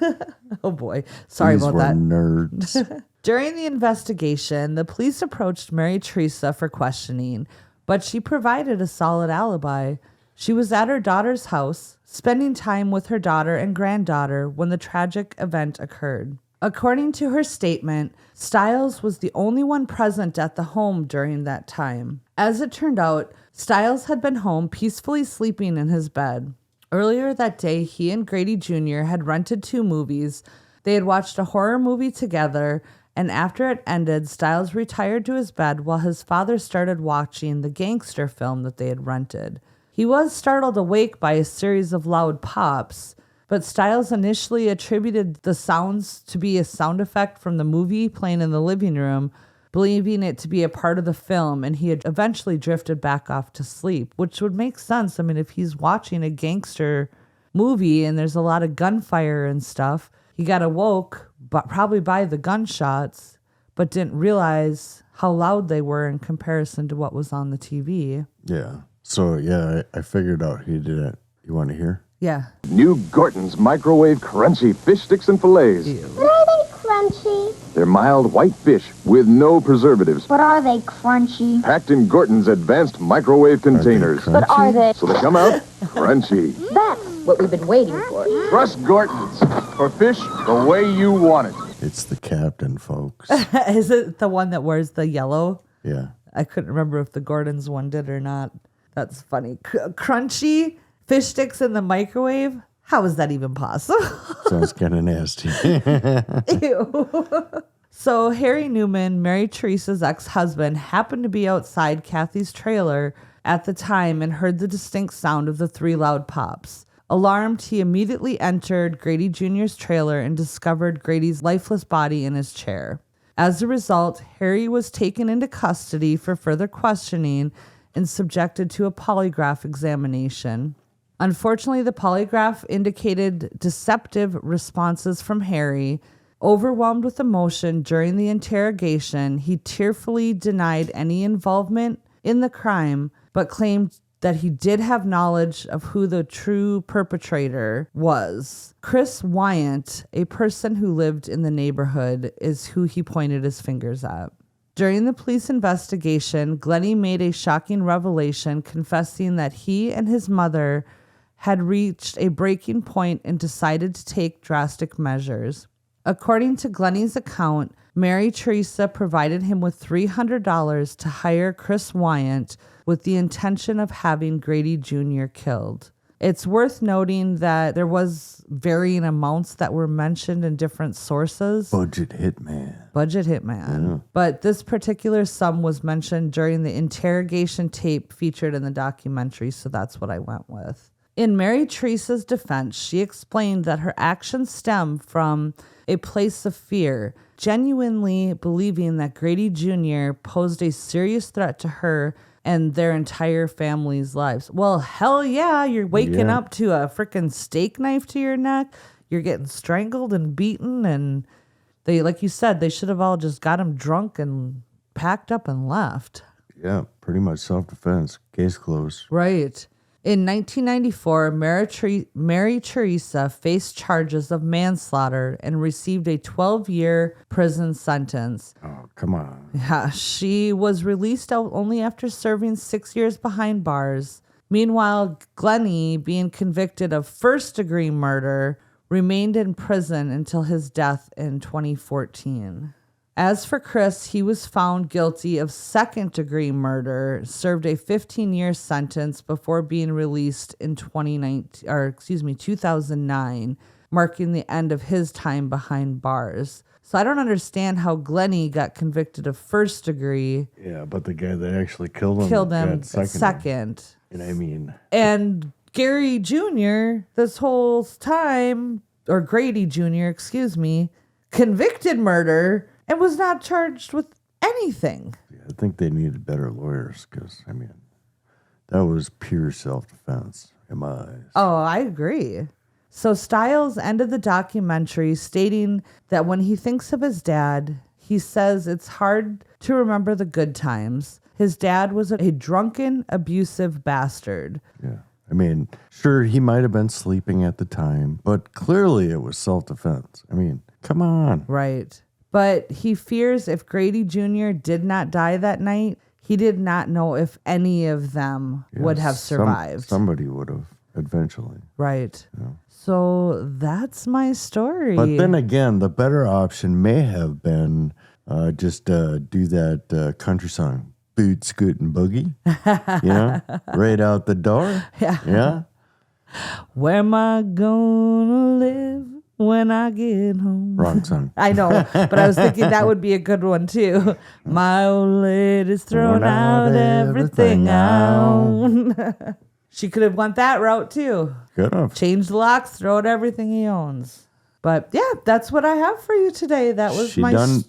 Oh boy, sorry These about were that. Nerds. During the investigation, the police approached Mary Teresa for questioning, but she provided a solid alibi. She was at her daughter's house, spending time with her daughter and granddaughter when the tragic event occurred. According to her statement, Stiles was the only one present at the home during that time. As it turned out, Stiles had been home peacefully sleeping in his bed. Earlier that day, he and Grady Jr. had rented 2 movies. They had watched a horror movie together, and after it ended, Stiles retired to his bed while his father started watching the gangster film that they had rented. He was startled awake by a series of loud pops, but Stiles initially attributed the sounds to be a sound effect from the movie playing in the living room, believing it to be a part of the film, and he had eventually drifted back off to sleep, which would make sense. I mean, if he's watching a gangster movie and there's a lot of gunfire and stuff, he got awoke, but probably by the gunshots, but didn't realize how loud they were in comparison to what was on the TV. Yeah. So, yeah, I figured out who did it. You want to hear? Yeah. New Gorton's microwave crunchy fish sticks and fillets. Ew. But are they crunchy? They're mild white fish with no preservatives. But are they crunchy? Packed in Gorton's advanced microwave containers. crunchy? But are they? So they come out crunchy. That's what we've been waiting for. Trust Gorton's for fish the way you want it. It's the captain, folks. Is it the one that wears the yellow? Yeah. I couldn't remember if the Gordon's one did or not. That's funny. Crunchy fish sticks in the microwave? How is that even possible? Sounds kind of nasty. Ew. So Harry Newman, Mary Teresa's ex-husband, happened to be outside Kathy's trailer at the time and heard the distinct sound of the 3 loud pops. Alarmed, he immediately entered Grady Jr.'s trailer and discovered Grady's lifeless body in his chair. As a result, Harry was taken into custody for further questioning and subjected to a polygraph examination. Unfortunately, the polygraph indicated deceptive responses from Harry. Overwhelmed with emotion during the interrogation, he tearfully denied any involvement in the crime, but claimed that he did have knowledge of who the true perpetrator was. Chris Wyant, a person who lived in the neighborhood, is who he pointed his fingers at. During the police investigation, Glennie made a shocking revelation, confessing that he and his mother had reached a breaking point and decided to take drastic measures. According to Glennie's account, Mary Teresa provided him with $300 to hire Chris Wyant with the intention of having Grady Jr. killed. It's worth noting that there was varying amounts that were mentioned in different sources. Budget hitman. Yeah. But this particular sum was mentioned during the interrogation tape featured in the documentary, so that's what I went with. In Mary Teresa's defense, she explained that her actions stem from a place of fear, genuinely believing that Grady Jr. posed a serious threat to her and their entire family's lives. Well, hell yeah, you're waking up to a freaking steak knife to your neck. You're getting strangled and beaten, and they, like you said, they should have all just got him drunk and packed up and left. Yeah, pretty much self-defense. Case closed. Right. In 1994, Mary Teresa faced charges of manslaughter and received a 12-year prison sentence. Oh, come on. Yeah, she was released out only after serving 6 years behind bars. Meanwhile, Glennie, being convicted of first-degree murder, remained in prison until his death in 2014. As for Chris, he was found guilty of second-degree murder, served a 15-year sentence before being released in 2009, marking the end of his time behind bars. So I don't understand how Glennie got convicted of first degree. Yeah, but the guy that actually killed him got second. And I mean... And Gary Jr., this whole time, or Grady Jr., excuse me, convicted murder and was not charged with anything. Yeah, I think they needed better lawyers because, I mean, that was pure self-defense in my eyes. Oh, I agree. So Stiles ended the documentary stating that when he thinks of his dad, he says it's hard to remember the good times. His dad was a drunken, abusive bastard. Yeah. I mean, sure, he might have been sleeping at the time, but clearly it was self-defense. I mean, come on. Right. But he fears if Grady Jr. did not die that night, he did not know if any of them would have survived. Somebody would have eventually. Right. Yeah. So that's my story. But then again, the better option may have been just do that country song, Boot, Scoot, and Boogie. Right out the door. Yeah. Where am I gonna live when I get home? Wrong song. I know, but I was thinking that would be a good one too. My old lady's thrown out everything out. She could have went that route too. Good enough. Change the locks, throw out everything he owns. But yeah, that's what I have for you today. That was she done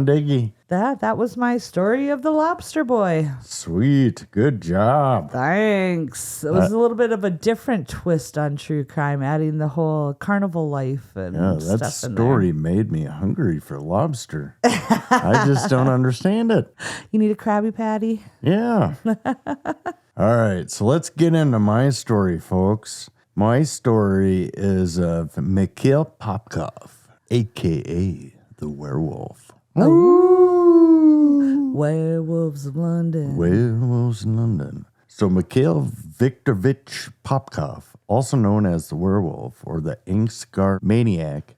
diggy. That was my story of the Lobster Boy. Sweet. Good job. Thanks. It was a little bit of a different twist on true crime, adding the whole carnival life and stuff that in story made me hungry for lobster. I just don't understand it. You need a Krabby Patty? Yeah. All right, so let's get into my story, folks. My story is of Mikail Popkov, a.k.a. the Werewolf. Ooh. Werewolves of London. Werewolves in London. So Mikail Viktorovich Popkov, also known as the Werewolf or the Angskar Maniac,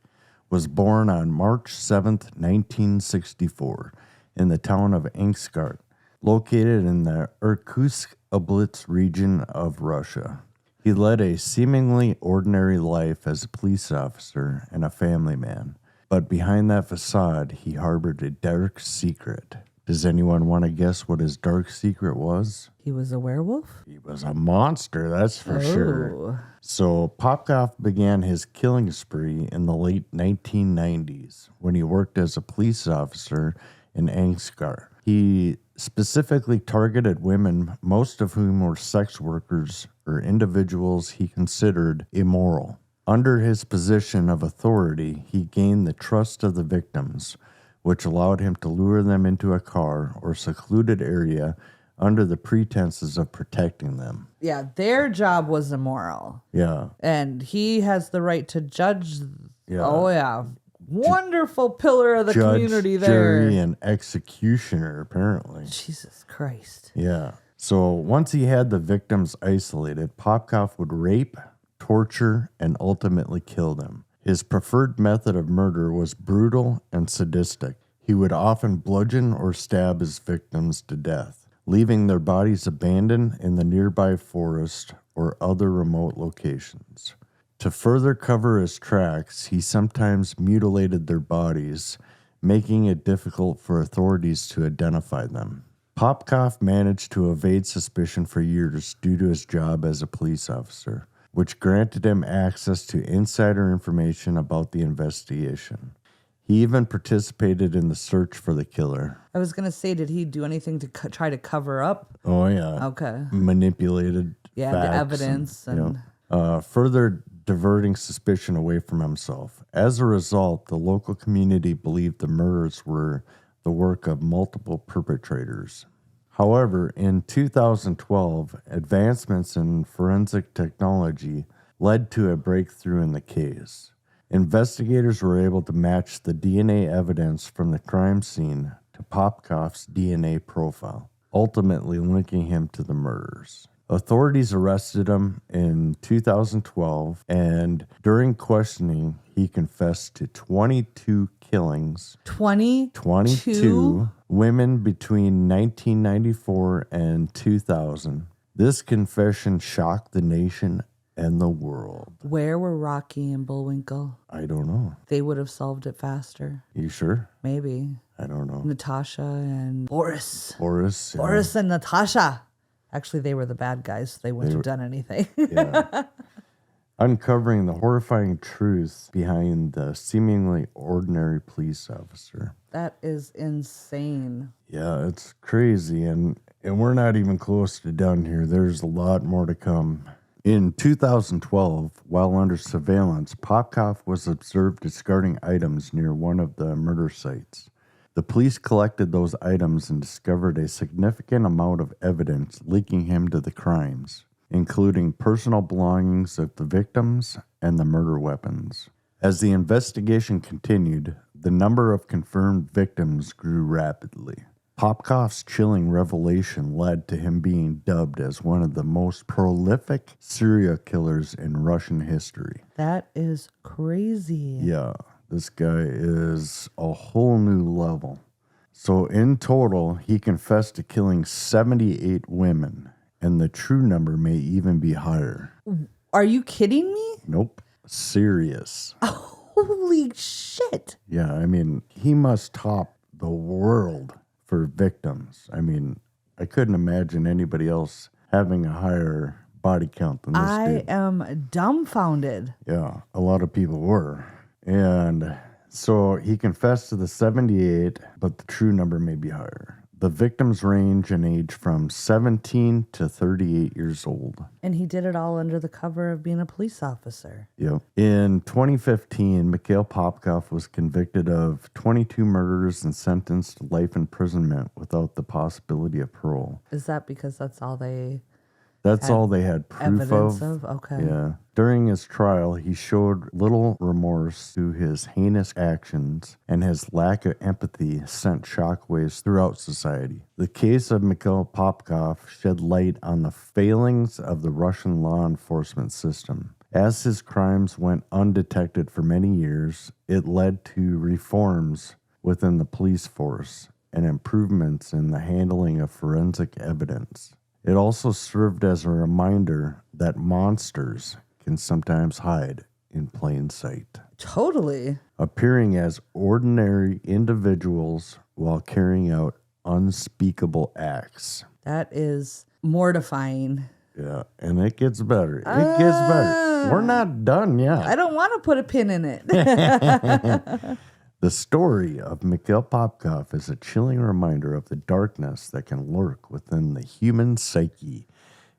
was born on March 7th, 1964, in the town of Angskar, located in the Irkutsk Oblast region of Russia. He led a seemingly ordinary life as a police officer and a family man, but behind that facade, he harbored a dark secret. Does anyone want to guess what his dark secret was? He was a werewolf? He was a monster, that's for sure. So Popkov began his killing spree in the late 1990s when he worked as a police officer in Angskar. He specifically targeted women, most of whom were sex workers or individuals he considered immoral. Under his position of authority, he gained the trust of the victims, which allowed him to lure them into a car or secluded area under the pretenses of protecting them. Yeah, their job was immoral. Yeah. And he has the right to judge. Yeah. Oh, yeah. Wonderful pillar of the community there. Jury, and executioner, apparently. Jesus Christ. Yeah. So once he had the victims isolated, Popkov would rape, torture, and ultimately kill them. His preferred method of murder was brutal and sadistic. He would often bludgeon or stab his victims to death, leaving their bodies abandoned in the nearby forest or other remote locations. To further cover his tracks, he sometimes mutilated their bodies, making it difficult for authorities to identify them. Popkov managed to evade suspicion for years due to his job as a police officer, which granted him access to insider information about the investigation. He even participated in the search for the killer. I was going to say, did he do anything to try to cover up? Oh, yeah. Okay. Manipulated Yeah, facts the evidence. And further diverting suspicion away from himself. As a result, the local community believed the murders were the work of multiple perpetrators. However, in 2012, advancements in forensic technology led to a breakthrough in the case. Investigators were able to match the DNA evidence from the crime scene to Popkov's DNA profile, ultimately linking him to the murders. Authorities arrested him in 2012, and during questioning, he confessed to 22 killings. 22 women between 1994 and 2000. This confession shocked the nation and the world. Where were Rocky and Bullwinkle? I don't know. They would have solved it faster. You sure? Maybe. I don't know. Natasha and Boris. Boris. Yeah. Boris and Natasha. Actually, they were the bad guys, so they wouldn't have done anything. Yeah. Uncovering the horrifying truth behind the seemingly ordinary police officer. That is insane. Yeah, it's crazy, and we're not even close to done here. There's a lot more to come. In 2012, while under surveillance, Popkov was observed discarding items near one of the murder sites. The police collected those items and discovered a significant amount of evidence linking him to the crimes, including personal belongings of the victims and the murder weapons. As the investigation continued, the number of confirmed victims grew rapidly. Popkov's chilling revelation led to him being dubbed as one of the most prolific serial killers in Russian history. That is crazy. Yeah, this guy is a whole new level. So in total, he confessed to killing 78 women, and the true number may even be higher. Are you kidding me? Nope. Serious. Holy shit. Yeah, I mean, he must top the world for victims. I mean, I couldn't imagine anybody else having a higher body count than this dude. I am dumbfounded. Yeah, a lot of people were. And so he confessed to the 78, but the true number may be higher. The victims range in age from 17 to 38 years old. And he did it all under the cover of being a police officer. Yep. In 2015, Mikail Popkov was convicted of 22 murders and sentenced to life imprisonment without the possibility of parole. Is that because that's all they That's all they had proof evidence of. of? Okay. Yeah. During his trial, he showed little remorse through his heinous actions, and his lack of empathy sent shockwaves throughout society. The case of Mikail Popkov shed light on the failings of the Russian law enforcement system. As his crimes went undetected for many years, it led to reforms within the police force and improvements in the handling of forensic evidence. It also served as a reminder that monsters can sometimes hide in plain sight, Totally. appearing as ordinary individuals while carrying out unspeakable acts. That is mortifying. Yeah, and it gets better. It gets better. We're not done yet. I don't want to put a pin in it. The story of Mikail Popkov is a chilling reminder of the darkness that can lurk within the human psyche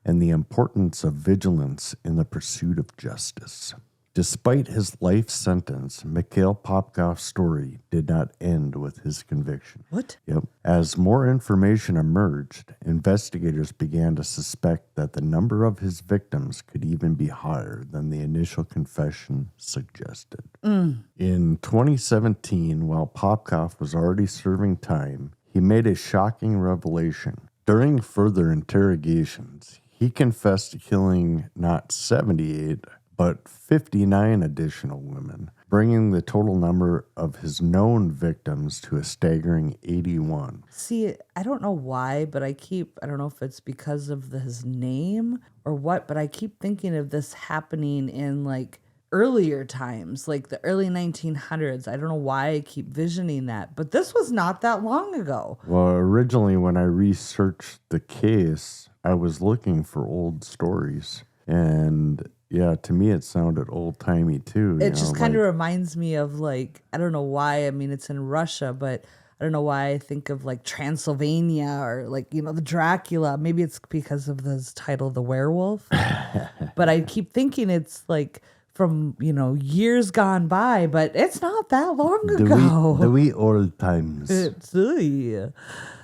and the importance of vigilance in the pursuit of justice. Despite his life sentence, Mikail Popkov's story did not end with his conviction. What? Yep. As more information emerged, investigators began to suspect that the number of his victims could even be higher than the initial confession suggested. In 2017, while Popkov was already serving time, he made a shocking revelation. During further interrogations, he confessed to killing not 78, but 59 additional women, bringing the total number of his known victims to a staggering 81. See, I don't know why, but I don't know if it's because of his name or what, but I keep thinking of this happening in like earlier times, like the early 1900s. I don't know why I keep visioning that, but this was not that long ago. Well, originally when I researched the case, I was looking for old stories. And yeah, to me it sounded old-timey too. It just kind of reminds me of like, I don't know why. I mean, it's in Russia, but I don't know why I think of like Transylvania or like, the Dracula. Maybe it's because of this title, The Werewolf. But I keep thinking it's like from, years gone by, but it's not that long ago. The wee old times.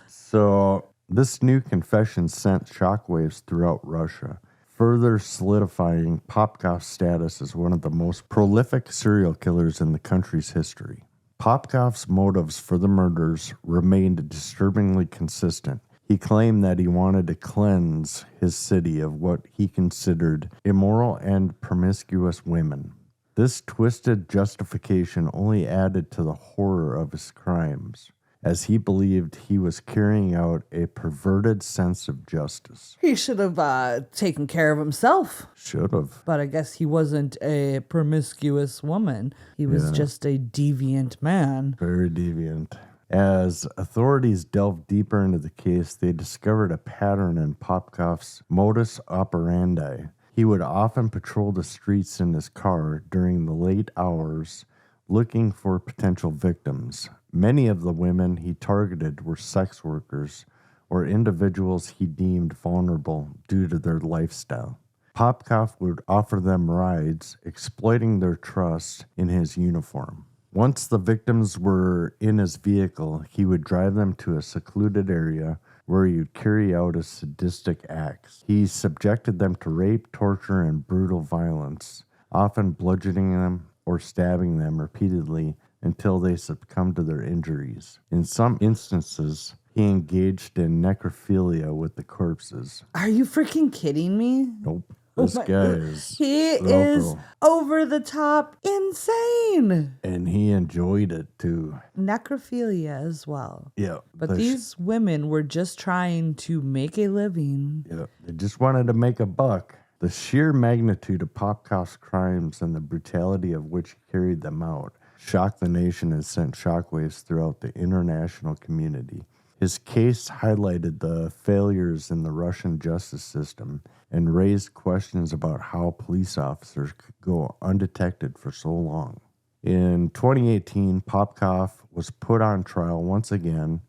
So this new confession sent shockwaves throughout Russia, further solidifying Popkov's status as one of the most prolific serial killers in the country's history. Popkov's motives for the murders remained disturbingly consistent. He claimed that he wanted to cleanse his city of what he considered immoral and promiscuous women. This twisted justification only added to the horror of his crimes, as he believed he was carrying out a perverted sense of justice. He should have taken care of himself. Should have. But I guess he wasn't a promiscuous woman. He was just a deviant man. Very deviant. As authorities delved deeper into the case, they discovered a pattern in Popkov's modus operandi. He would often patrol the streets in his car during the late hours, looking for potential victims. Many of the women he targeted were sex workers or individuals he deemed vulnerable due to their lifestyle. Popkov would offer them rides, exploiting their trust in his uniform. Once the victims were in his vehicle, he would drive them to a secluded area where he would carry out his sadistic acts. He subjected them to rape, torture, and brutal violence, often bludgeoning them or stabbing them repeatedly until they succumbed to their injuries. In some instances, he engaged in necrophilia with the corpses. Are you freaking kidding me? Nope. This guy is... He is over the top insane. And he enjoyed it too. Necrophilia as well. Yeah. But these women were just trying to make a living. Yeah. They just wanted to make a buck. The sheer magnitude of Popkov's crimes and the brutality of which he carried them out shocked the nation and sent shockwaves throughout the international community. His case highlighted the failures in the Russian justice system and raised questions about how police officers could go undetected for so long. In 2018, Popkov was put on trial once again,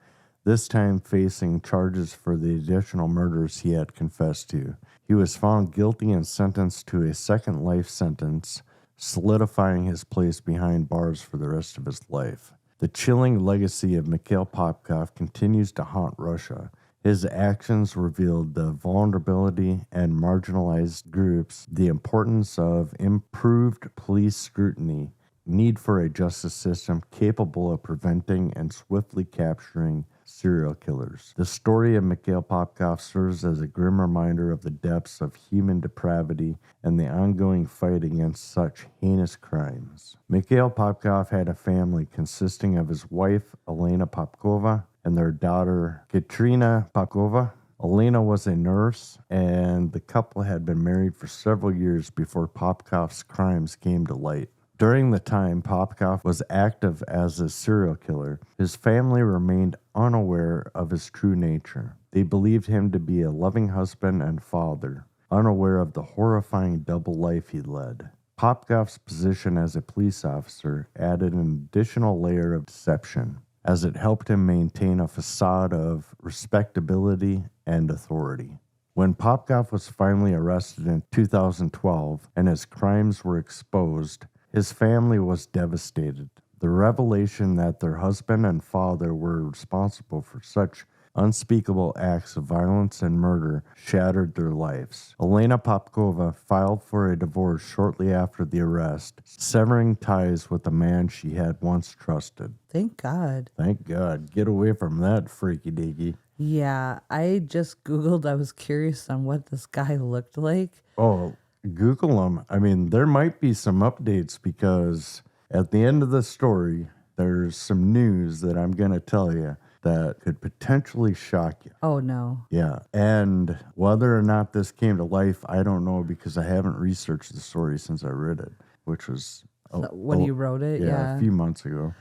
this time facing charges for the additional murders he had confessed to. He was found guilty and sentenced to a second life sentence, solidifying his place behind bars for the rest of his life. The chilling legacy of Mikail Popkov continues to haunt Russia. His actions revealed the vulnerability and marginalized groups, the importance of improved police scrutiny, need for a justice system capable of preventing and swiftly capturing serial killers. The story of Mikail Popkov serves as a grim reminder of the depths of human depravity and the ongoing fight against such heinous crimes. Mikail Popkov had a family consisting of his wife, Elena Popkova, and their daughter, Katrina Popkova. Elena was a nurse, and the couple had been married for several years before Popkov's crimes came to light. During the time Popkov was active as a serial killer, his family remained unaware of his true nature. They believed him to be a loving husband and father, unaware of the horrifying double life he led. Popkov's position as a police officer added an additional layer of deception, as it helped him maintain a facade of respectability and authority. When Popkov was finally arrested in 2012 and his crimes were exposed, his family was devastated. The revelation that their husband and father were responsible for such unspeakable acts of violence and murder shattered their lives. Elena Popkova filed for a divorce shortly after the arrest, severing ties with the man she had once trusted. Thank God. Thank God. Get away from that freaky deaky. Yeah, I just Googled. I was curious on what this guy looked like. Oh, Google him. I mean, there might be some updates because At the end of the story, there's some news that I'm going to tell you that could potentially shock you. Oh, no. Yeah. And whether or not this came to life, I don't know because I haven't researched the story since I read it, which was When you wrote it, a few months ago.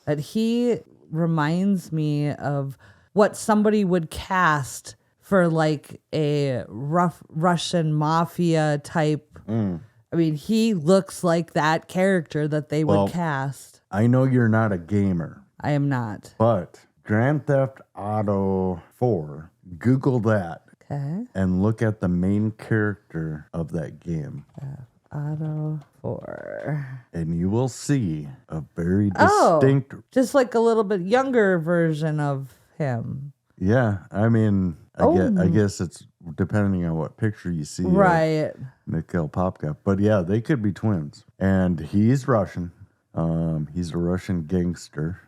But he reminds me of what somebody would cast for like a rough Russian mafia type. I mean, he looks like that character that they would cast. I know you're not a gamer, I am not. but Grand Theft Auto 4, Google that Okay. and look at the main character of that game. Auto 4. And you will see a very distinct. Just like a little bit younger version of him. Yeah, I mean, I guess it's depending on what picture you see. Right. Mikail Popkov. But yeah, they could be twins. And he's Russian. He's a Russian gangster.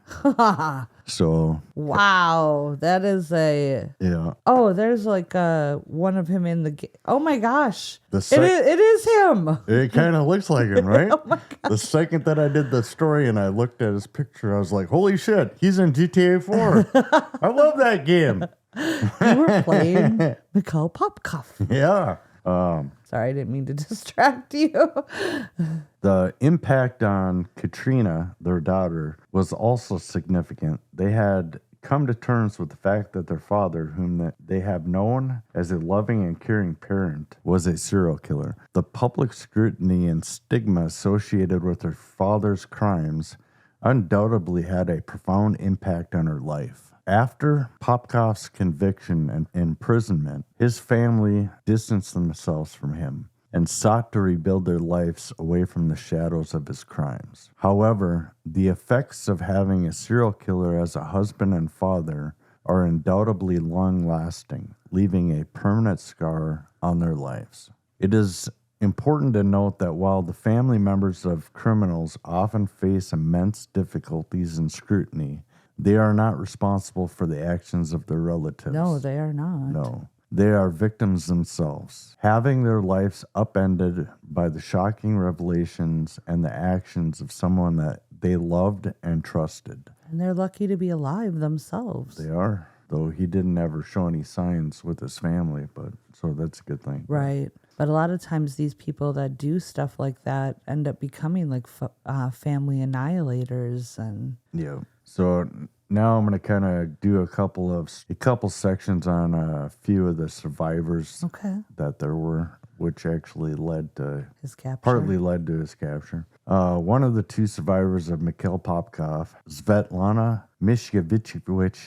So. Wow. That is a. Yeah. Oh, there's like one of him in the. Oh my gosh. The it is him. It kind of looks like him, right? Oh my God. The second that I did the story and I looked at his picture, I was like, holy shit, he's in GTA 4. I love that game. You were playing Mikail Popkov. Yeah. Sorry, I didn't mean to distract you. The impact on Katrina, their daughter, was also significant. They had come to terms with the fact that their father, whom they have known as a loving and caring parent, was a serial killer. The public scrutiny and stigma associated with her father's crimes undoubtedly had a profound impact on her life. After Popkov's conviction and imprisonment, his family distanced themselves from him and sought to rebuild their lives away from the shadows of his crimes. However, the effects of having a serial killer as a husband and father are undoubtedly long-lasting, leaving a permanent scar on their lives. It is important to note that while the family members of criminals often face immense difficulties and scrutiny, they are not responsible for the actions of their relatives. No, they are not. No. They are victims themselves, having their lives upended by the shocking revelations and the actions of someone that they loved and trusted. And they're lucky to be alive themselves. They are, though he didn't ever show any signs with his family, but so that's a good thing. Right. But a lot of times these people that do stuff like that end up becoming like family annihilators. And yeah. So now I'm going to kind of do a couple sections on a few of the survivors that there were, which actually led to his capture. Partly led to his capture. One of the two survivors of Mikail Popkov, Svetlana Mishkevich,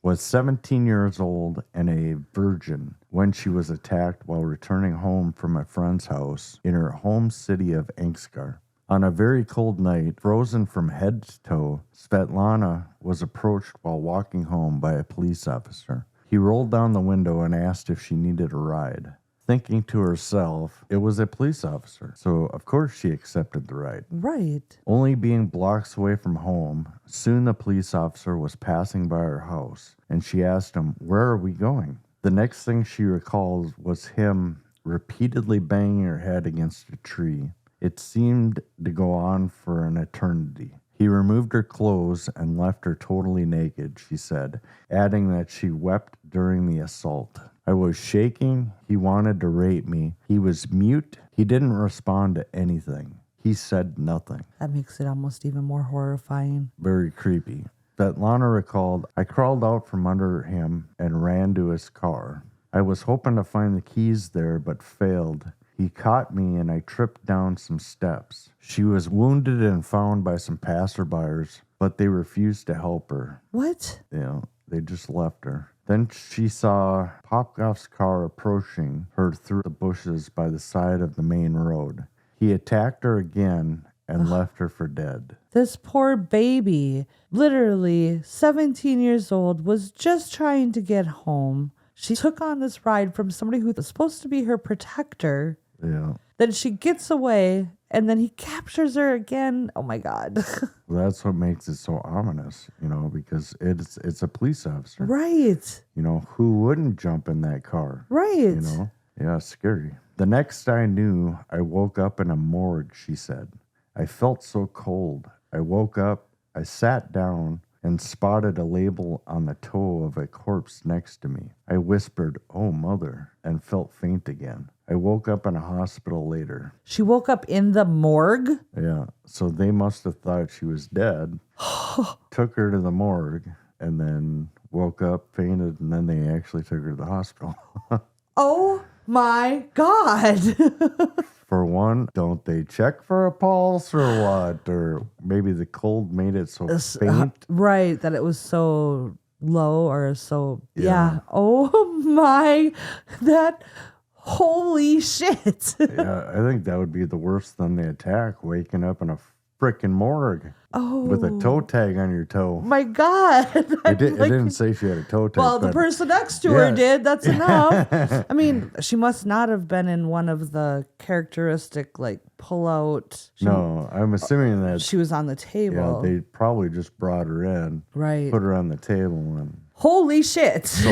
was 17 years old and a virgin when she was attacked while returning home from a friend's house in her home city of Angskar. On a very cold night, frozen from head to toe, Svetlana was approached while walking home by a police officer. He rolled down the window and asked if she needed a ride. Thinking to herself, it was a police officer, so of course she accepted the ride. Right. Only being blocks away from home, soon the police officer was passing by her house, and she asked him, "Where are we going?" The next thing she recalls was him repeatedly banging her head against a tree. It seemed to go on for an eternity. He removed her clothes and left her totally naked, she said, adding that she wept during the assault. I was shaking. He wanted to rape me. He was mute. He didn't respond to anything. He said nothing. That makes it almost even more horrifying. Very creepy. Svetlana recalled, I crawled out from under him and ran to his car. I was hoping to find the keys there, but failed. He caught me and I tripped down some steps. She was wounded and found by some passerbyers, but they refused to help her. What? They just left her. Then she saw Popkov's car approaching her through the bushes by the side of the main road. He attacked her again and left her for dead. This poor baby, literally 17 years old, was just trying to get home. She took on this ride from somebody who was supposed to be her protector. Yeah. Then she gets away, and then he captures her again. Oh, my God. Well, that's what makes it so ominous, because it's a police officer. Right. Who wouldn't jump in that car? Right. Yeah, scary. The next I knew, I woke up in a morgue, she said. I felt so cold. I woke up, I sat down, and spotted a label on the toe of a corpse next to me. I whispered, "Oh, mother," and felt faint again. I woke up in a hospital later. She woke up in the morgue? Yeah, so they must have thought she was dead, took her to the morgue, and then woke up, fainted, and then they actually took her to the hospital. Oh my God. For one, don't they check for a pulse or what? Or maybe the cold made it so faint. Right, that it was so low or so. Yeah. Yeah. Oh my. Holy shit. Yeah, I think that would be the worst than the attack, waking up in a freaking morgue with a toe tag on your toe. My God. It didn't say she had a toe tag. Well, the but person next to her did. That's enough. Yeah. I mean, she must not have been in one of the characteristic, like, pull out. No, I'm assuming that She was on the table. they probably just brought her in, Right. put her on the table, and Holy shit. so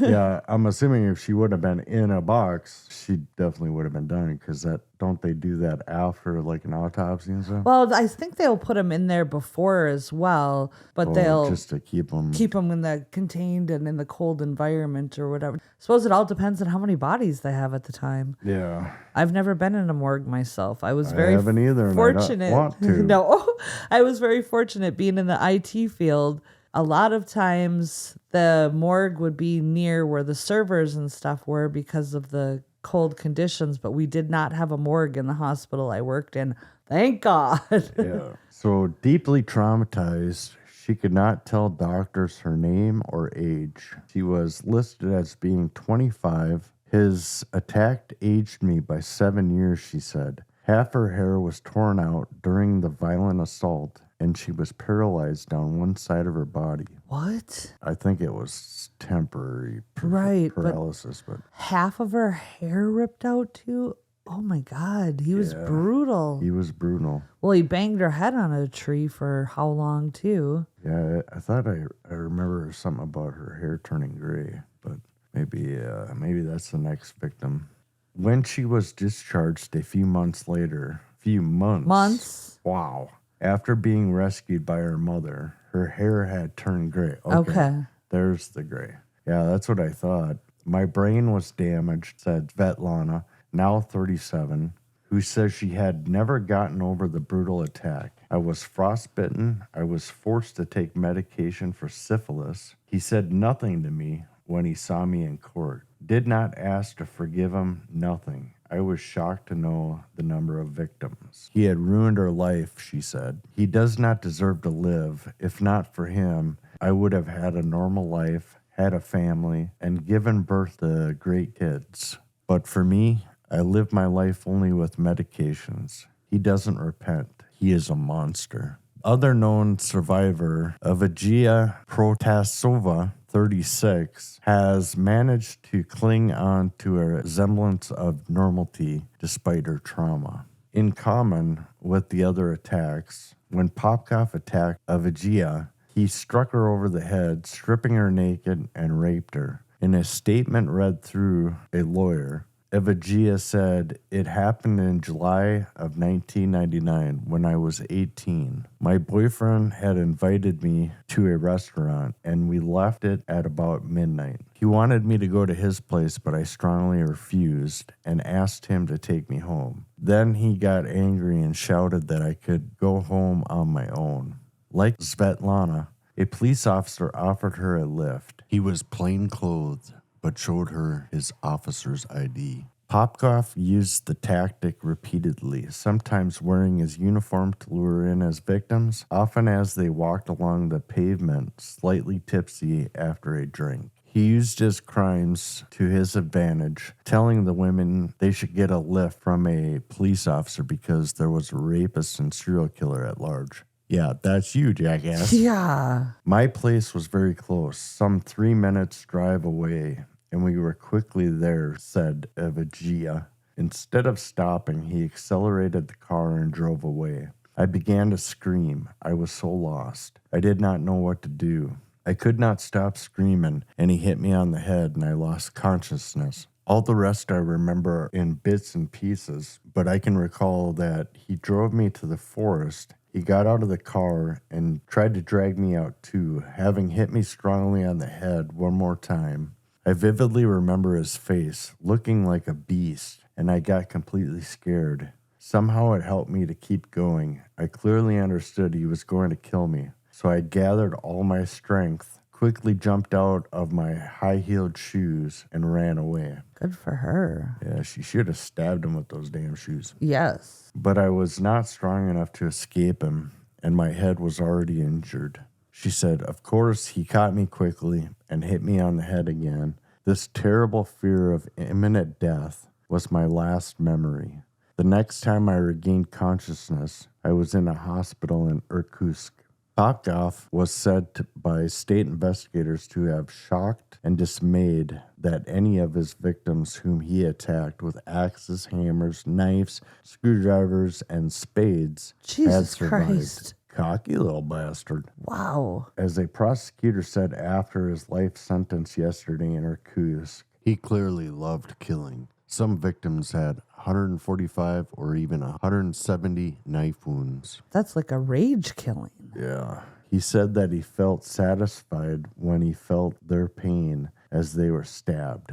yeah, I'm assuming if she would have been in a box, she definitely would have been done because don't they do that after like an autopsy and stuff? Well, I think they'll put them in there before as well, but they'll just to keep them in the contained and in the cold environment or whatever. Suppose it all depends on how many bodies they have at the time. Yeah, I've never been in a morgue myself. I was very haven't either, and I don't fortunate. want to. No, I was very fortunate being in the IT field. A lot of times the morgue would be near where the servers and stuff were because of the cold conditions, but we did not have a morgue in the hospital I worked in. Thank God. Yeah. So deeply traumatized, she could not tell doctors her name or age. She was listed as being 25. His attack aged me by 7 years, she said. Half her hair was torn out during the violent assault, and she was paralyzed down one side of her body. What? I think it was temporary Right, but paralysis, but half of her hair ripped out too? Oh my God. He was brutal. he was brutal. Well, he banged her head on a tree for how long too? Yeah, I thought I remember something about her hair turning gray, but maybe that's the next victim. When she was discharged a few months later, Months? Wow. After being rescued by her mother, her hair had turned gray. Okay. There's the gray. Yeah, that's what I thought. My brain was damaged, said Svetlana, now 37, who says she had never gotten over the brutal attack. I was frostbitten. I was forced to take medication for syphilis. He said nothing to me when he saw me in court. Did not ask to forgive him, nothing. I was shocked to know the number of victims. He had ruined her life, she said. He does not deserve to live. If not for him, I would have had a normal life, had a family, and given birth to great kids. But for me, I live my life only with medications. He doesn't repent. He is a monster. Other known survivor, Evgenia Protasova, 36, has managed to cling on to a semblance of normality despite her trauma. In common with the other attacks, when Popkov attacked Evgenia, he struck her over the head, stripping her naked, and raped her. In a statement read through a lawyer, Evgenia said, "It happened in July of 1999 when I was 18. My boyfriend had invited me to a restaurant and we left it at about midnight. He wanted me to go to his place, but I strongly refused and asked him to take me home. Then he got angry and shouted that I could go home on my own." Like Svetlana, a police officer offered her a lift. He was plain clothed, but showed her his officer's ID. Popkov used the tactic repeatedly, sometimes wearing his uniform to lure in his victims, often as they walked along the pavement, slightly tipsy after a drink. He used his crimes to his advantage, telling the women they should get a lift from a police officer because there was a rapist and serial killer at large. Yeah, that's you, jackass. Yeah. My place was very close, some 3 minutes drive away, and we were quickly there, said Evgenia. Instead of stopping, he accelerated the car and drove away. I began to scream. I was so lost. I did not know what to do. I could not stop screaming, and he hit me on the head, and I lost consciousness. All the rest I remember in bits and pieces, but I can recall that he drove me to the forest He got out of the car and tried to drag me out too, having hit me strongly on the head one more time. I vividly remember his face, looking like a beast, and I got completely scared. Somehow it helped me to keep going. I clearly understood he was going to kill me, so I gathered all my strength, quickly jumped out of my high-heeled shoes, and ran away. Good for her. Yeah, she should have stabbed him with those damn shoes. Yes. But I was not strong enough to escape him, and my head was already injured. She said, of course, he caught me quickly and hit me on the head again. This terrible fear of imminent death was my last memory. The next time I regained consciousness, I was in a hospital in Irkutsk. Popkov was said by state investigators to have shocked and dismayed that any of his victims whom he attacked with axes, hammers, knives, screwdrivers, and spades had Jesus survived. Christ. Cocky little bastard. Wow. As a prosecutor said after his life sentence yesterday in Irkutsk, he clearly loved killing. Some victims had 145 or even 170 knife wounds. That's like a rage killing. Yeah. He said that he felt satisfied when he felt their pain as they were stabbed.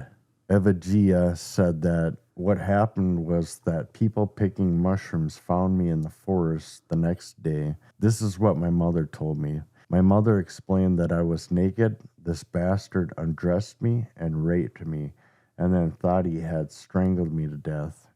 Evagea said that what happened was that people picking mushrooms found me in the forest the next day. This is what my mother told me. My mother explained that I was naked. This bastard undressed me and raped me, and then thought he had strangled me to death.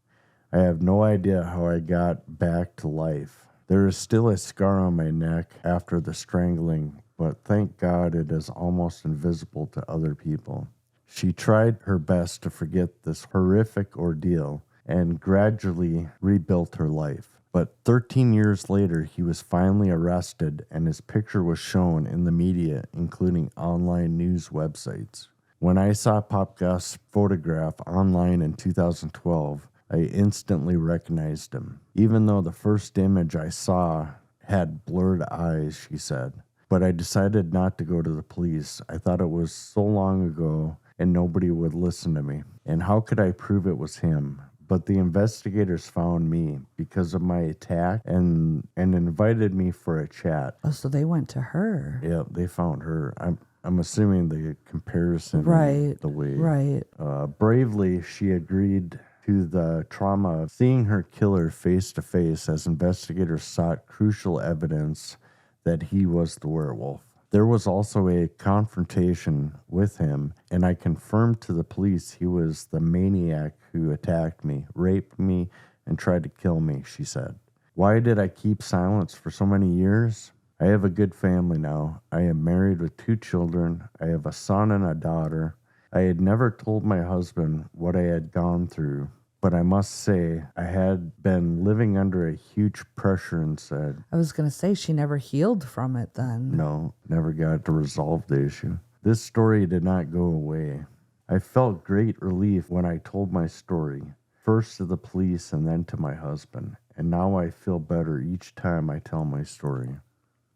I have no idea how I got back to life. There is still a scar on my neck after the strangling, but thank God it is almost invisible to other people. She tried her best to forget this horrific ordeal and gradually rebuilt her life. But 13 years later, he was finally arrested and his picture was shown in the media, including online news websites. When I saw Popkov's photograph online in 2012, I instantly recognized him, even though the first image I saw had blurred eyes, she said. But I decided not to go to the police. I thought it was so long ago and nobody would listen to me. And how could I prove it was him? But the investigators found me because of my attack and invited me for a chat. Oh, so they went to her. Yeah, they found her. I'm assuming the comparison, Right. the way. Right. Bravely, she agreed to the trauma of seeing her killer face to face as investigators sought crucial evidence that he was the werewolf. There was also a confrontation with him, and I confirmed to the police he was the maniac who attacked me, raped me, and tried to kill me, she said. Why did I keep silence for so many years? I have a good family now. I am married with 2 children. I have a son and a daughter. I had never told my husband what I had gone through, but I must say I had been living under a huge pressure inside. I was going to say she never healed from it then. No, never got to resolve the issue. This story did not go away. I felt great relief when I told my story, first to the police and then to my husband, and now I feel better each time I tell my story.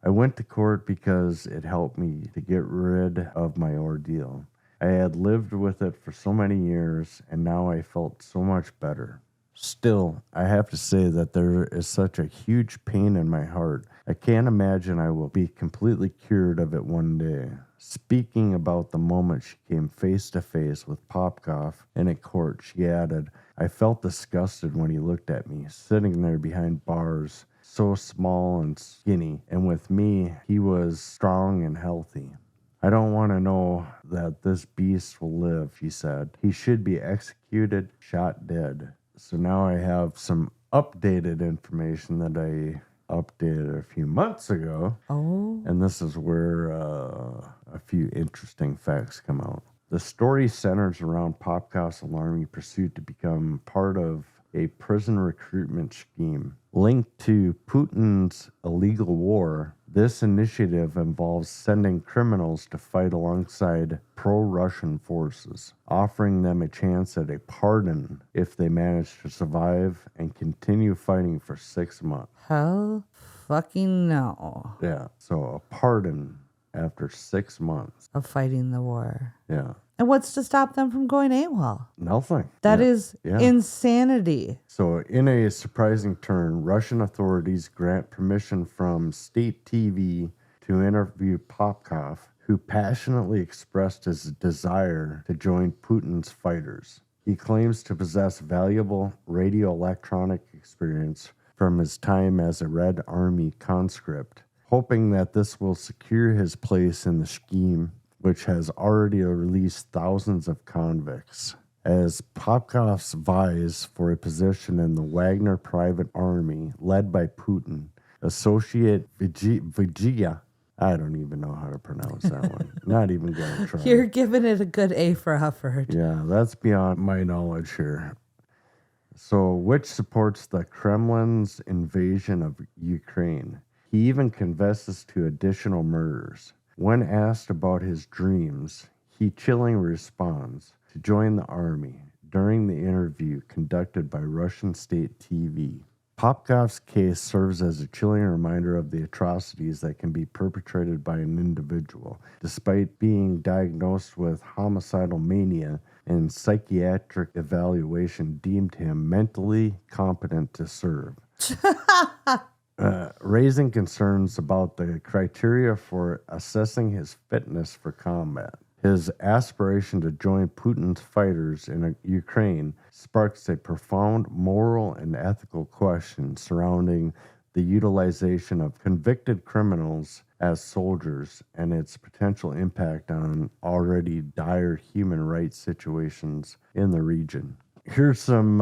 I went to court because it helped me to get rid of my ordeal. I had lived with it for so many years, and now I felt so much better. Still, I have to say that there is such a huge pain in my heart. I can't imagine I will be completely cured of it one day. Speaking about the moment she came face to face with Popkov in a court, she added, I felt disgusted when he looked at me, sitting there behind bars, so small and skinny, and with me, he was strong and healthy. I don't want to know that this beast will live, he said. He should be executed, shot dead. So now I have some updated information that I updated a few months ago. Oh. And this is where a few interesting facts come out. The story centers around Popkov's alarming pursuit to become part of a prison recruitment scheme. Linked to Putin's illegal war, this initiative involves sending criminals to fight alongside pro-Russian forces, offering them a chance at a pardon if they manage to survive and continue fighting for 6 months. Hell fucking no. Yeah, so a pardon. after 6 months. Of fighting the war. Yeah. And what's to stop them from going AWOL? Nothing. That Yeah. is Yeah. insanity. So, in a surprising turn, Russian authorities grant permission from state TV to interview Popkov, who passionately expressed his desire to join Putin's fighters. He claims to possess valuable radioelectronic experience from his time as a Red Army conscript, hoping that this will secure his place in the scheme, which has already released thousands of convicts. As Popkov's vies for a position in the Wagner Private Army led by Putin, Associate Vigia, I don't even know how to pronounce that one. Not even going to try. You're giving it a good A for effort. Yeah, that's beyond my knowledge here. So, which supports the Kremlin's invasion of Ukraine. He even confesses to additional murders. When asked about his dreams, he chillingly responds to join the army during the interview conducted by Russian state TV. Popkov's case serves as a chilling reminder of the atrocities that can be perpetrated by an individual, despite being diagnosed with homicidal mania and psychiatric evaluation deemed him mentally competent to serve. Raising concerns about the criteria for assessing his fitness for combat. His aspiration to join Putin's fighters in Ukraine sparks a profound moral and ethical question surrounding the utilization of convicted criminals as soldiers and its potential impact on already dire human rights situations in the region. Here's some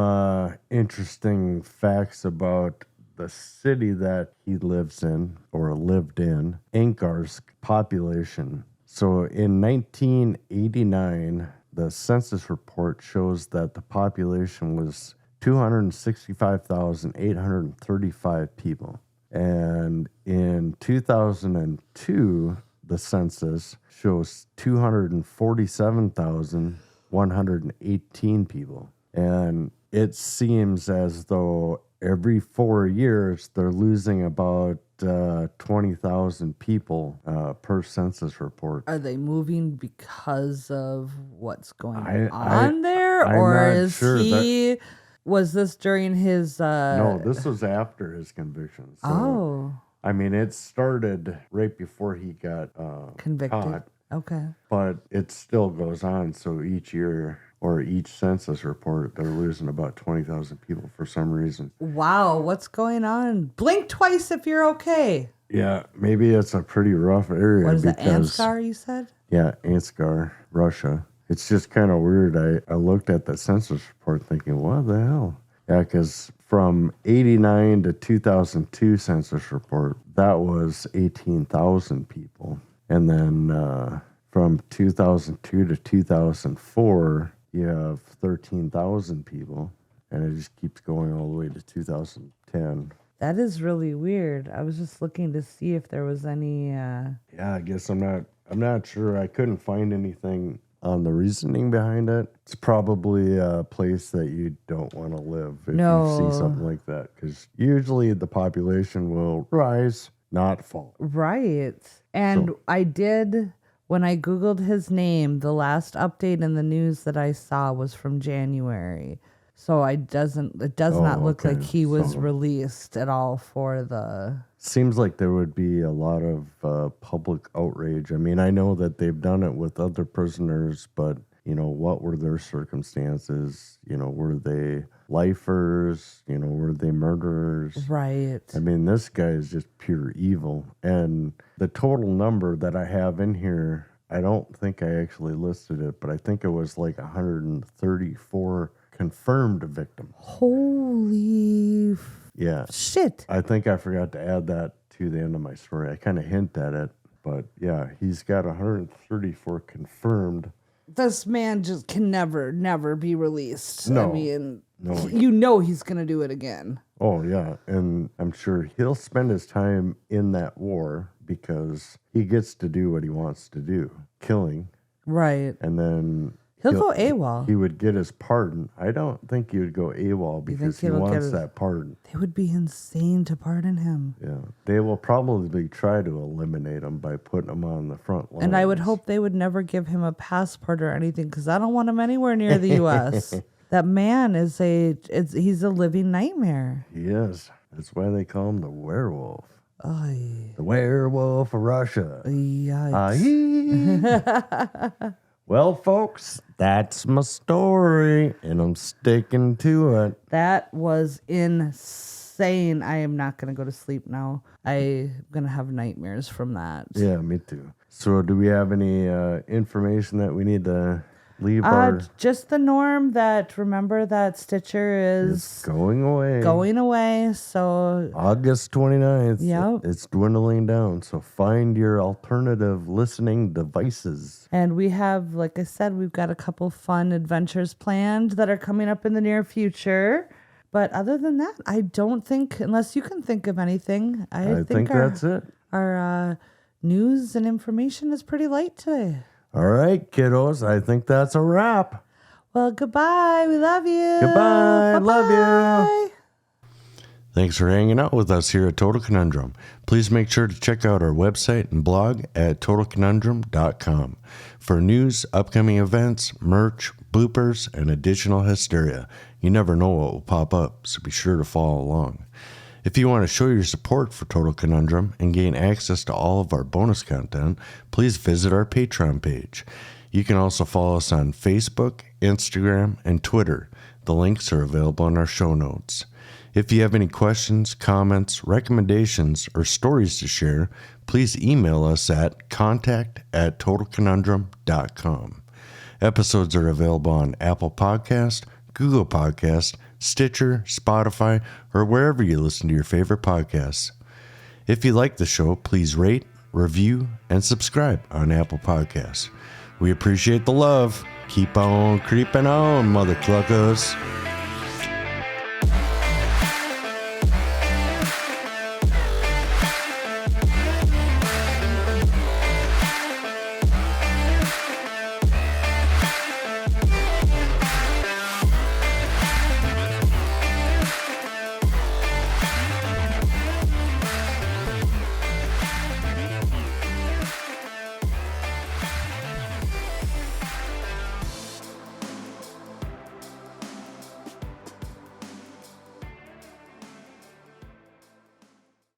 interesting facts about the city that he lives in, or lived in, Ankarsk population. So in 1989, the census report shows that the population was 265,835 people. And in 2002, the census shows 247,118 people. And it seems as though every 4 years, they're losing about 20,000 people per census report. Are they moving because of what's going on I'm there? not Or is sure he... Was this during his... No, this was after his conviction. So, I mean, it started right before he got convicted. caught. Okay. But it still goes on. So each year or each census report, they're losing about 20,000 people for some reason. Wow, what's going on? Blink twice if you're okay. Yeah, maybe it's a pretty rough area. What is it, Anskar, you said? Yeah, Anskar, Russia. It's just kind of weird. I looked at the census report thinking, what the hell? Yeah, because from 89 to 2002 census report, that was 18,000 people. And then from 2002 to 2004, you have 13,000 people. And it just keeps going all the way to 2010. That is really weird. I was just looking to see if there was any... Yeah, I guess I'm not sure. I couldn't find anything on the reasoning behind it. It's probably a place that you don't want to live if you see something like that, because usually the population will rise, not fall. Right. And So- I did, when I Googled his name, the last update in the news that I saw was from January. So it does not look okay. like he was So- released at all for the... Seems like there would be a lot of public outrage. I mean, I know that they've done it with other prisoners, but, you know, what were their circumstances? You know, were they lifers? You know, were they murderers? Right. I mean, this guy is just pure evil. And the total number that I have in here, I don't think I actually listed it, but I think it was like 134 confirmed victims. Holy Yeah. shit. I think I forgot to add that to the end of my story. I kind of hint at it, but yeah, he's got 134 confirmed. This man just can never be released. No. I mean, No. you know he's going to do it again. Oh, yeah. And I'm sure he'll spend his time in that war because he gets to do what he wants to do, killing. Right. And then He'll go AWOL. He would get his pardon. I don't think he would go AWOL because he wants that pardon. They would be insane to pardon him. Yeah. They will probably try to eliminate him by putting him on the front line. And I would hope they would never give him a passport or anything because I don't want him anywhere near the U.S. That man he's a living nightmare. He is. That's why they call him the werewolf. Oy. The werewolf of Russia. Yikes. Well, folks, that's my story, and I'm sticking to it. That was insane. I am not going to go to sleep now. I'm going to have nightmares from that. Yeah, me too. So do we have any information that we need to leave just the norm that remember that Stitcher is going away. So August 29th. Yep. It's dwindling down. So find your alternative listening devices. And we have, like I said, we've got a couple fun adventures planned that are coming up in the near future. But other than that, I don't think, unless you can think of anything, I think that's it. Our news and information is pretty light today. All right, kiddos. I think that's a wrap. Well, goodbye. We love you. Goodbye. Bye-bye. Love you. Thanks for hanging out with us here at Total Conundrum. Please make sure to check out our website and blog at TotalConundrum.com for news, upcoming events, merch, bloopers, and additional hysteria. You never know what will pop up, so be sure to follow along. If you want to show your support for Total Conundrum and gain access to all of our bonus content, please visit our Patreon page. You can also follow us on Facebook, Instagram, and Twitter. The links are available in our show notes. If you have any questions, comments, recommendations, or stories to share, please email us at contact@TotalConundrum.com. Episodes are available on Apple Podcast, Google Podcast, Stitcher, Spotify, or wherever you listen to your favorite podcasts. If you like the show, please rate, review, and subscribe on Apple Podcasts. We appreciate the love. Keep on creeping on, mother cluckers.